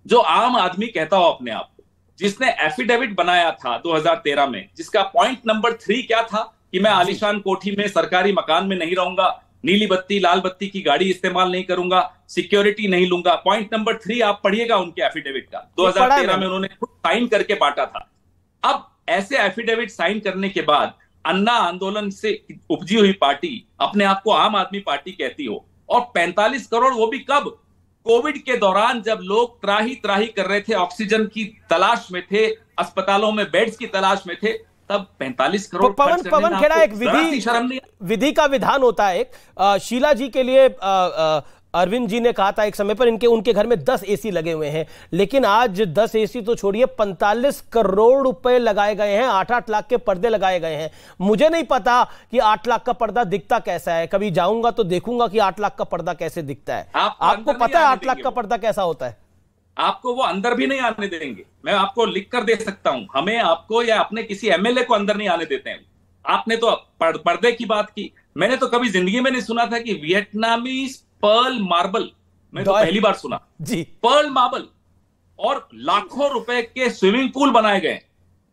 Speaker 17: जो आम आदमी कहता हो अपने आप को, जिसने एफिडेविट बनाया था 2013 में, जिसका पॉइंट नंबर 3 क्या था कि मैं आलीशान कोठी में सरकारी मकान में नहीं रहूंगा, नीली बत्ती लाल बत्ती की गाड़ी इस्तेमाल नहीं करूंगा, सिक्योरिटी नहीं लूंगा। पॉइंट नंबर 3 आप पढ़िएगा उनके एफिडेविट का, 2013 में उन्होंने खुद साइन करके बांटा था। अब ऐसे एफिडेविट साइन करने के बाद अन्ना आंदोलन से उपजी हुई पार्टी अपने आप को आम आदमी पार्टी कहती हो, और 45 करोड़ वो भी कब? कोविड के दौरान जब लोग त्राही कर रहे थे, ऑक्सीजन की तलाश में थे, अस्पतालों में बेड्स की तलाश में थे, तब 45 करोड़
Speaker 1: पवन खेड़ा, एक विधि का विधान होता है। एक शीला जी के लिए अरविंद जी ने कहा था एक समय पर उनके घर में 10 एसी लगे हुए हैं, लेकिन आज 10 एसी तो छोड़िए, 45 करोड़ रुपए लगाए गए हैं, 8-8 लाख के पर्दे लगाए गए हैं। मुझे नहीं पता कि 8 लाख का पर्दा दिखता कैसा है, कभी जाऊंगा तो देखूंगा कि 8 लाख का पर्दा कैसे दिखता है। आपको पता है 8 लाख का पर्दा कैसा होता है?
Speaker 17: आपको वो अंदर भी नहीं आने देंगे। मैं आपको लिख कर दे सकता हूं, हमें आपको या अपने किसी एमएलए को अंदर नहीं आने देते हैं। आपने तो पर्दे की बात की, मैंने तो कभी जिंदगी में नहीं सुना था कि वियतनामीज पर्ल मार्बल, मैं तो पहली बार सुना जी। पर्ल मार्बल और लाखों रुपए के स्विमिंग पूल बनाए गए।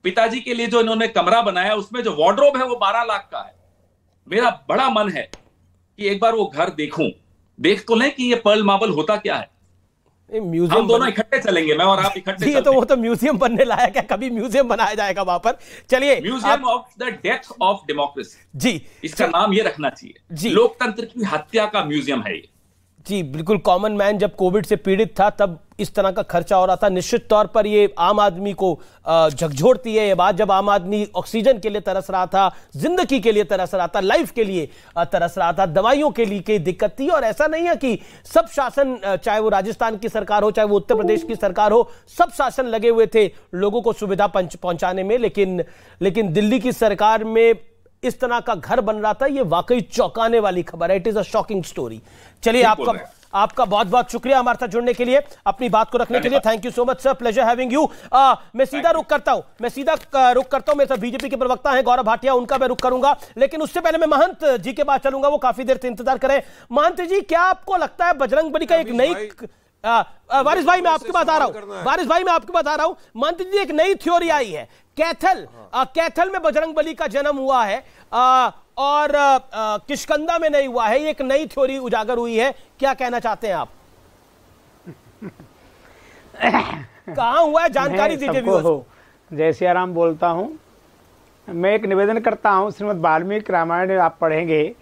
Speaker 17: पिताजी के लिए जो इन्होंने कमरा बनाया उसमें जो वार्डरोब है वो 12 लाख का है। मेरा बड़ा मन है कि एक बार वो घर देखूं, देख तो लें कि ये पर्ल मार्बल होता क्या है।
Speaker 1: म्यूजियम
Speaker 17: हम दोनों इकट्ठे चलेंगे, मैं और आप इकट्ठे।
Speaker 1: ये तो वो तो म्यूजियम बनने लायक है, कभी म्यूजियम बनाया जाएगा वहां पर। चलिए,
Speaker 17: museum of the death of democracy
Speaker 1: ji,
Speaker 17: इसका नाम ये रखना चाहिए जी। लोकतंत्र की हत्या का म्यूजियम है ये
Speaker 1: जी। बिल्कुल, कॉमन मैन जब कोविड से पीड़ित था तब इस तरह का खर्चा हो रहा था। निश्चित तौर पर ये आम आदमी को झकझोरती है ये बात, जब आम आदमी ऑक्सीजन के लिए तरस रहा था, जिंदगी के लिए तरस रहा था, लाइफ के लिए तरस रहा था, दवाइयों के लिए की दिक्कत थी। और ऐसा नहीं है कि सब शासन, चाहे वो राजस्थान की सरकार हो, चाहे वो उत्तर प्रदेश की सरकार हो, सब शासन लगे हुए थे लोगों को सुविधा पहुंचाने में, लेकिन दिल्ली की सरकार में इस तरह का घर बन रहा था। ये वाकई चौंकाने वाली खबर है। It is a shocking story. चलिए, आपका बहुत बहुत शुक्रिया हमारे साथ जुड़ने के लिए, अपनी बात को रखने के लिए। Thank you so much sir, pleasure having you. मैं सीधा रुख करता हूं मेरे साथ बीजेपी के प्रवक्ता हैं गौरव भाटिया, उनका मैं रुख करूंगा, लेकिन उससे पहले मैं महंत जी के पास चलूंगा, वो काफी देर से इंतजार करें। महंत जी, क्या आपको लगता है बजरंग बली का एक नई वारिस भाई मैं आपके पास आ रहा हूं। मंत्री जी, एक नई थ्योरी आई है, कैथल में बजरंग बली का जन्म हुआ है और किष्किंधा में नहीं हुआ है। एक नई थ्योरी उजागर हुई है, क्या कहना चाहते हैं आप? कहां हुआ है, जानकारी दीजिए।
Speaker 18: जय सिया राम बोलता हूं। मैं एक निवेदन करता हूं, श्रीमद् वाल्मीकि रामायण आप पढ़ेंगे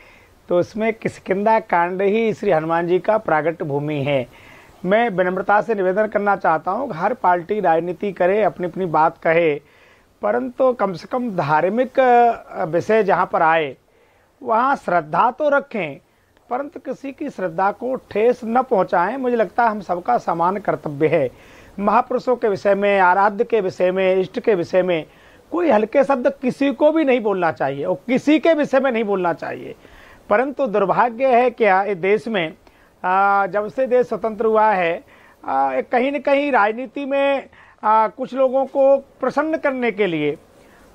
Speaker 18: तो उसमें किष्किंधा कांड ही श्री हनुमान जी का प्रागट्य भूमि है। मैं विनम्रता से निवेदन करना चाहता हूं, हर पार्टी राजनीति करे, अपनी अपनी बात कहे, परंतु कम से कम धार्मिक विषय जहां पर आए वहां श्रद्धा तो रखें, परंतु किसी की श्रद्धा को ठेस न पहुंचाएं। मुझे लगता है हम सबका समान कर्तव्य है। महापुरुषों के विषय में, आराध्य के विषय में, इष्ट के विषय में कोई हल्के शब्द किसी को भी नहीं बोलना चाहिए और किसी के विषय में नहीं बोलना चाहिए। परंतु दुर्भाग्य है क्या, इस देश में जब से देश स्वतंत्र हुआ है, कहीं न कहीं राजनीति में कुछ लोगों को प्रसन्न करने के लिए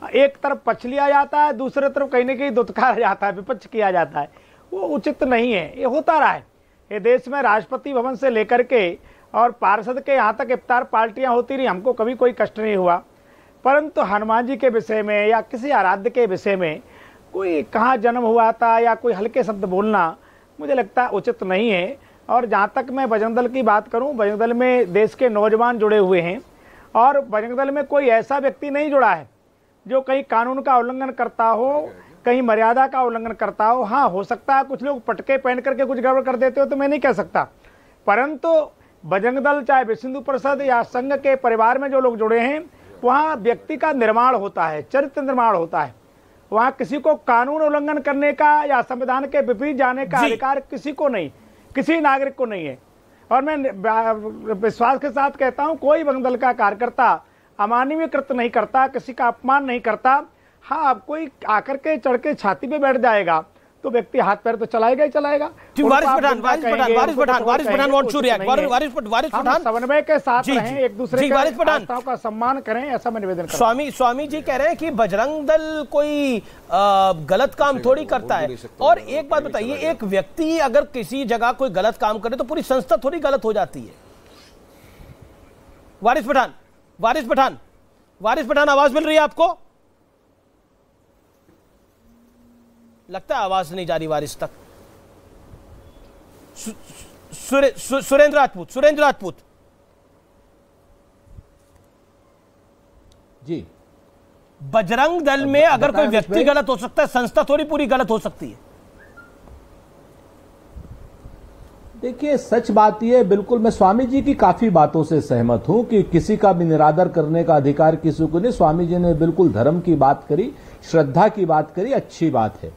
Speaker 18: एक तरफ पक्ष लिया जाता है, दूसरे तरफ कहीं न कहीं दुत्कारा जाता है, विपक्ष किया जाता है। वो उचित नहीं है। ये होता रहा है ये देश में, राष्ट्रपति भवन से लेकर के और पार्षद के यहाँ तक इफ्तार पार्टियाँ होती रही, हमको कभी कोई कष्ट नहीं हुआ। परंतु हनुमान जी के विषय में या किसी आराध्य के विषय में कोई कहाँ जन्म हुआ था या कोई हल्के शब्द बोलना मुझे लगता है उचित नहीं है। और जहाँ तक मैं बजरंग दल की बात करूँ, बजरंग दल में देश के नौजवान जुड़े हुए हैं और बजरंग दल में कोई ऐसा व्यक्ति नहीं जुड़ा है जो कहीं कानून का उल्लंघन करता हो, कहीं मर्यादा का उल्लंघन करता हो। हाँ, हो सकता है कुछ लोग पटके पहन करके कुछ गड़बड़ कर देते हो, तो मैं नहीं कह सकता, परंतु बजरंग दल चाहे विश्व हिंदू परिषद या संघ के परिवार में जो लोग जुड़े हैं, वहाँ व्यक्ति का निर्माण होता है, चरित्र निर्माण होता है। वहाँ किसी को कानून उल्लंघन करने का या संविधान के विपरीत जाने का अधिकार किसी को नहीं, किसी नागरिक को नहीं है। और मैं विश्वास के साथ कहता हूँ, कोई बजरंग दल का कार्यकर्ता अमानवीय कृत्य नहीं करता, किसी का अपमान नहीं करता। हाँ, अब कोई आकर के चढ़ के छाती पे बैठ जाएगा तो व्यक्ति हाथ पैर तो चलाएगा ही चलाएगा।
Speaker 1: वारिस पठान वांट टू रिएक्ट। वारिस पठान,
Speaker 18: समन्वय के साथ रहें, एक दूसरे के आस्थाओं का सम्मान करें, ऐसा मैं निवेदन करता हूं।
Speaker 1: स्वामी जी कह रहे हैं कि बजरंग दल कोई गलत काम थोड़ी करता है। और एक बात बताइए, एक व्यक्ति अगर किसी जगह कोई गलत काम करे तो पूरी संस्था थोड़ी गलत हो जाती है। वारिस पठान, आवाज मिल रही है आपको? लगता है आवाज नहीं जा रही वारिस तक। सुरेंद्र राजपूत
Speaker 3: जी,
Speaker 1: बजरंग दल में अगर कोई व्यक्ति गलत हो सकता है, संस्था थोड़ी पूरी गलत हो सकती है।
Speaker 3: देखिए, सच बात यह, बिल्कुल मैं स्वामी जी की काफी बातों से सहमत हूं कि किसी का भी निरादर करने का अधिकार किसी को नहीं। स्वामी जी ने बिल्कुल धर्म की बात करी, श्रद्धा की बात करी, अच्छी बात है।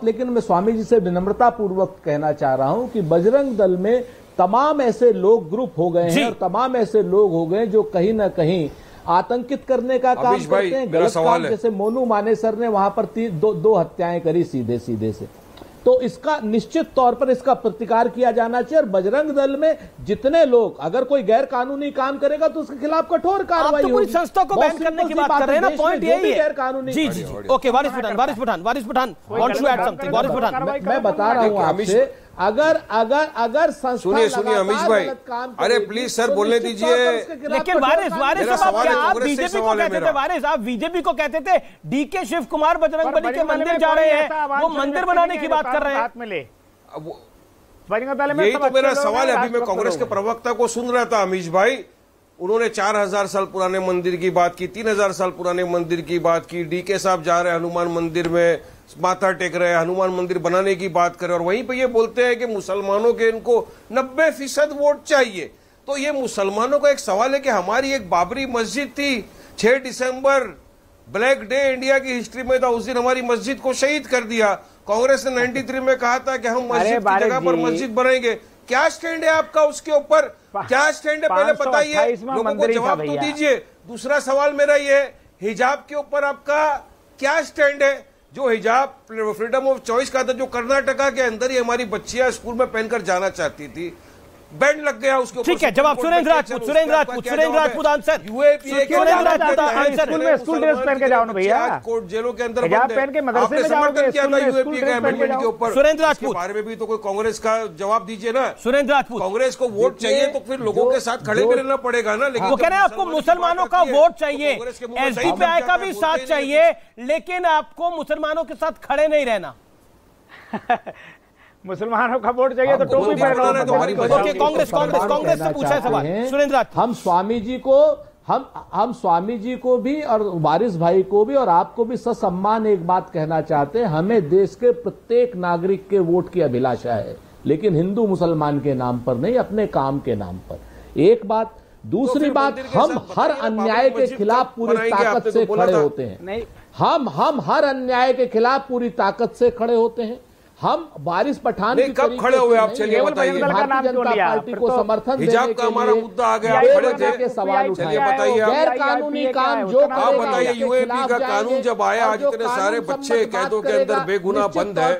Speaker 3: लेकिन मैं स्वामी जी से विनम्रता पूर्वक कहना चाह रहा हूं कि बजरंग दल में तमाम ऐसे लोग ग्रुप हो गए हैं और तमाम ऐसे लोग हो गए जो कहीं ना कहीं आतंकित करने का काम करते हैं, गलत काम। जैसे मोनू मानेसर ने वहां पर दो हत्याएं करी सीधे से, तो इसका निश्चित तौर पर इसका प्रतिकार किया जाना चाहिए। और बजरंग दल में जितने लोग, अगर कोई गैर कानूनी काम करेगा तो उसके खिलाफ कठोर कार्रवाई होगी।
Speaker 1: पूरी संस्था को बैन करने की बात कर रहे हैं ना, पॉइंट यही है।
Speaker 3: गैर कानूनी
Speaker 1: ji, okay. Waris Pathan want to add something. Waris Pathan,
Speaker 3: मैं बता रहा हूं आपसे, अगर
Speaker 12: सुनिए अमीश भाई, अरे प्लीज सर बोलने दीजिए।
Speaker 1: लेकिन वारिस आप बीजेपी को कहते थे, वारिस आप बीजेपी को कहते थे डीके शिव कुमार बजरंग बली के मंदिर जा रहे हैं, वो मंदिर बनाने की बात कर रहे हैं।
Speaker 12: यही तो मेरा सवाल है। अभी मैं कांग्रेस के प्रवक्ता को सुन रहा था अमीश भाई, उन्होंने 4000 साल पुराने मंदिर की बात की, 3000 साल पुराने मंदिर की बात की। डीके साहब जा रहे हैं हनुमान मंदिर में, माथा टेक रहे हैं, हनुमान मंदिर बनाने की बात करें, और वहीं पे ये बोलते हैं कि मुसलमानों के इनको 90% वोट चाहिए। तो ये मुसलमानों का एक सवाल है कि हमारी एक बाबरी मस्जिद थी, 6 दिसंबर ब्लैक डे इंडिया की हिस्ट्री में था, उस दिन हमारी मस्जिद को शहीद कर दिया। कांग्रेस ने 93 में कहा था कि हम मस्जिद की जगह पर मस्जिद बनाएंगे। क्या स्टैंड है आपका उसके ऊपर? क्या स्टैंड है पहले बताइए, लोगों को जवाब तो दीजिए। दूसरा सवाल मेरा ये है, हिजाब के ऊपर आपका क्या स्टैंड है? जो हिजाब फ्रीडम ऑफ चॉइस का था, जो कर्नाटका के अंदर ही हमारी बच्चियां स्कूल में पहनकर जाना चाहती थी, बैंड लग गया उसके ऊपर।
Speaker 1: ठीक है, जवाब Surendra Rajput answer.
Speaker 18: School dress पहन के जाओ ना भैया,
Speaker 12: कोर्ट जेलों के अंदर
Speaker 18: हिजाब पहन के मदरसे में
Speaker 12: समर्थन किया था यूएपी के अमेंडमेंट के ऊपर।
Speaker 1: सुरेंद्र राजपूत
Speaker 12: बारे में भी तो कोई कांग्रेस का जवाब दीजिए ना।
Speaker 1: सुरेंद्र राजपूत,
Speaker 12: कांग्रेस को वोट चाहिए तो फिर लोगों के साथ खड़े भी रहना पड़ेगा ना। लेकिन
Speaker 1: वो कह रहे हैं आपको मुसलमानों का वोट चाहिए, एसडीपीआई का भी साथ चाहिए, लेकिन आपको मुसलमानों के साथ खड़े नहीं रहना।
Speaker 18: मुसलमानों का वोट चाहिए तो टोपी पहनो।
Speaker 1: कांग्रेस से पूछा है सवाल सुरेंद्र राजपूत।
Speaker 3: हम स्वामी जी को भी और वारिस भाई को भी और आपको भी ससम्मान एक बात कहना चाहते हैं, हमें देश के प्रत्येक नागरिक के वोट की अभिलाषा है, लेकिन हिंदू मुसलमान के नाम पर नहीं, अपने काम के नाम पर। एक बात, दूसरी बात, हम हर अन्याय के खिलाफ पूरी ताकत से खड़े होते हैं। हम हर अन्याय के खिलाफ पूरी ताकत से खड़े होते हैं। हम वारिस पठान की
Speaker 12: कब खड़े हुए आप? चलिए बताइए।
Speaker 3: भारतीय जनता पार्टी को समर्थन
Speaker 12: हिजाब का हमारा मुद्दा आ गया, खड़े थे,
Speaker 3: सवाल
Speaker 12: चलिए बताइए।
Speaker 3: गैर कानूनी काम जो
Speaker 12: आप बताइए, यूएपी का कानून जब आया, आज इतने सारे बच्चे कैदों के अंदर बेगुनाह बंद है,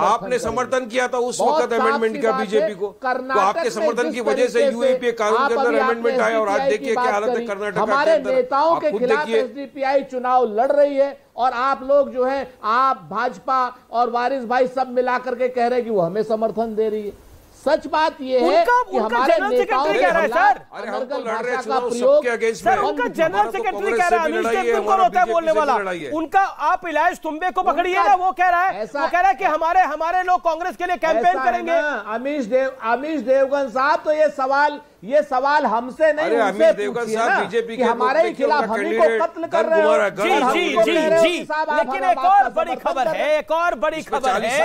Speaker 12: आपने समर्थन किया था उस वक्त अमेंडमेंट का बीजेपी को, तो आपके समर्थन की वजह से यूएपी कानून के अंदर अमेंडमेंट आया और आज देखिए क्या हालत है कर्नाटक।
Speaker 3: हमारे नेताओं के खिलाफ एसडीपीआई चुनाव लड़ रही है और आप लोग जो है, आप भाजपा और वारिस भाई सब मिलाकर के कह रहे हैं कि वो हमें समर्थन दे रही है। सच बात ये है कि हमारे नेताओं के खिलाफ अनर्गल भाषा का प्रयोग,
Speaker 1: सर उनका जनरल सेक्रेटरी कह रहा है, अमीश देवगन कौन होता है बोलने वाला, उनका आप इलाज तुम्बे को पकड़िए ना, वो कह रहा है, वो कह रहा है कि हमारे लोग कांग्रेस के लिए कैंपेन करेंगे।
Speaker 3: अमीश देवगन साहब, तो ये सवाल हमसे नहीं, उनसे पूछिए ना कि हमारे ही खिलाफ हम ही को कत्ल कर रहे हो।
Speaker 1: जी, लेकिन एक और बड़ी खबर है,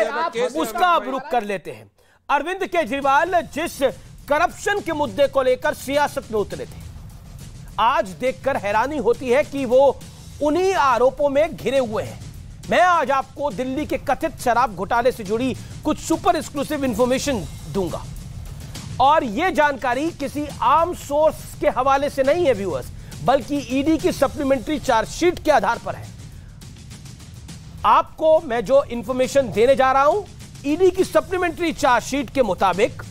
Speaker 1: उसका अब रुख कर लेते हैं। अरविंद केजरीवाल जिस करप्शन के मुद्दे को लेकर सियासत में उतरे थे, आज देखकर हैरानी होती है कि वो उन्हीं आरोपों में घिरे हुए हैं। मैं आज आपको दिल्ली के कथित शराब घोटाले से जुड़ी कुछ सुपर एक्सक्लूसिव इंफॉर्मेशन दूंगा, और यह जानकारी किसी आम सोर्स के हवाले से नहीं है व्यूअर्स, बल्कि ईडी की सप्लीमेंट्री चार्जशीट के आधार पर है। आपको मैं जो इंफॉर्मेशन देने जा रहा हूं, ईडी की सप्लीमेंट्री चार्जशीट के मुताबिक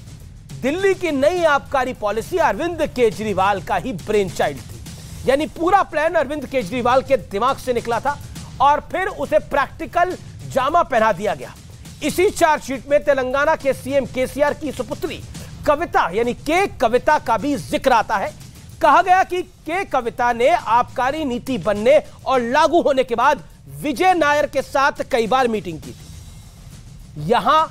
Speaker 1: दिल्ली की नई आबकारी पॉलिसी अरविंद केजरीवाल का ही ब्रेन चाइल्ड थी, यानी पूरा प्लान अरविंद केजरीवाल के दिमाग से निकला था और फिर उसे प्रैक्टिकल जामा पहना दिया गया। इसी चार्जशीट में तेलंगाना के सीएम केसीआर की सुपुत्री कविता यानी के कविता का भी जिक्र आता है। कहा गया कि के कविता ने आबकारी नीति बनने और लागू होने के बाद विजय नायर के साथ कई बार मीटिंग की थी। यहां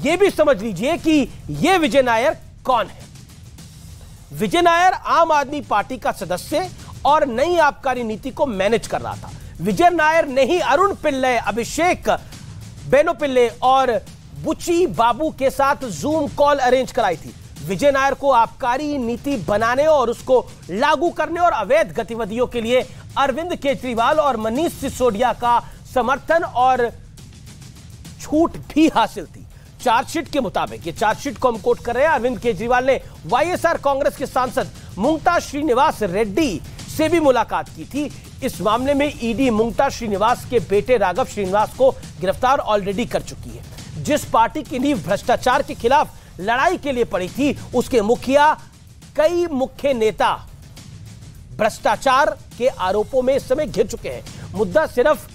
Speaker 1: यह भी समझ लीजिए कि यह विजय नायर कौन है। विजय नायर आम आदमी पार्टी का सदस्य और नई आबकारी नीति को मैनेज कर रहा था। विजय नायर ने ही अरुण पिल्ले, अभिषेक बेनो पिल्ले और बुची बाबू के साथ जूम कॉल अरेंज कराई थी। विजय नायर को आबकारी नीति बनाने और उसको लागू करने और अवैध गतिविधियों के लिए अरविंद केजरीवाल और मनीष सिसोदिया का समर्थन और छूट भी हासिल थी। चार्जशीट के मुताबिक, ये चार्जशीट को हम कोट कर रहे हैं, अरविंद केजरीवाल ने वाईएसआर कांग्रेस के सांसद मुंगता श्रीनिवास रेड्डी से भी मुलाकात की थी। इस मामले में ईडी मुंगता श्रीनिवास के बेटे राघव श्रीनिवास को गिरफ्तार ऑलरेडी कर चुकी है। जिस पार्टी की नींव भ्रष्टाचार के खिलाफ लड़ाई के लिए पड़ी थी, उसके मुखिया, कई मुख्य नेता भ्रष्टाचार के आरोपों में इस समय घिर चुके हैं। मुद्दा सिर्फ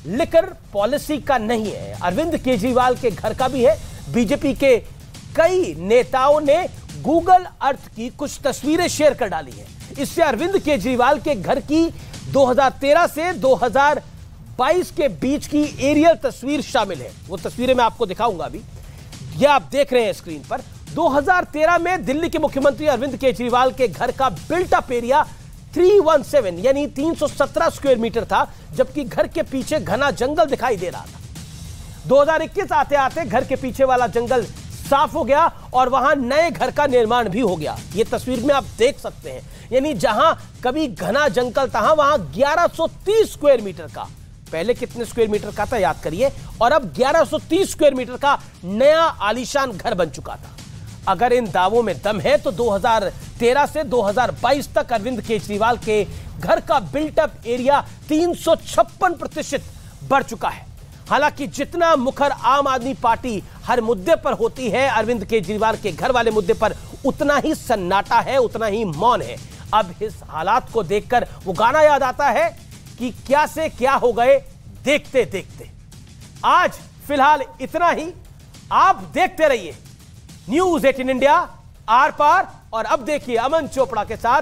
Speaker 1: लिकर पॉलिसी का नहीं है, अरविंद केजरीवाल के घर का भी है। बीजेपी के कई नेताओं ने गूगल अर्थ की कुछ तस्वीरें शेयर कर डाली हैं। इससे अरविंद केजरीवाल के घर की 2013 से 2022 के बीच की एरियल तस्वीर शामिल है। वो तस्वीरें मैं आपको दिखाऊंगा अभी, यह आप देख रहे हैं स्क्रीन पर। 2013 में दिल्ली के मुख्यमंत्री अरविंद केजरीवाल के घर का बिल्ट अप एरिया 317 यानी 317 स्क्वायर मीटर था, जबकि घर के पीछे घना जंगल दिखाई दे रहा था। 2021 आते आते घर के पीछे वाला जंगल साफ हो गया और वहां नए घर का निर्माण भी हो गया। यह तस्वीर में आप देख सकते हैं, यानी जहां कभी घना जंगल था वहां 1130 स्क्वायर मीटर का, पहले कितने स्क्वायर मीटर का था याद करिए, और अब 1130 स्क्वायर मीटर का नया आलीशान घर बन चुका था। अगर इन दावों में दम है तो 2013 से 2022 तक अरविंद केजरीवाल के घर का बिल्टअप एरिया 356% बढ़ चुका है। हालांकि जितना मुखर आम आदमी पार्टी हर मुद्दे पर होती है, अरविंद केजरीवाल के घर वाले मुद्दे पर उतना ही सन्नाटा है, उतना ही मौन है। अब इस हालात को देखकर वो गाना याद आता है कि क्या से क्या हो गए देखते देखते। आज फिलहाल इतना ही। आप देखते रहिए न्यूज़ 18 इंडिया, आर पार। और अब देखिए अमन चोपड़ा के साथ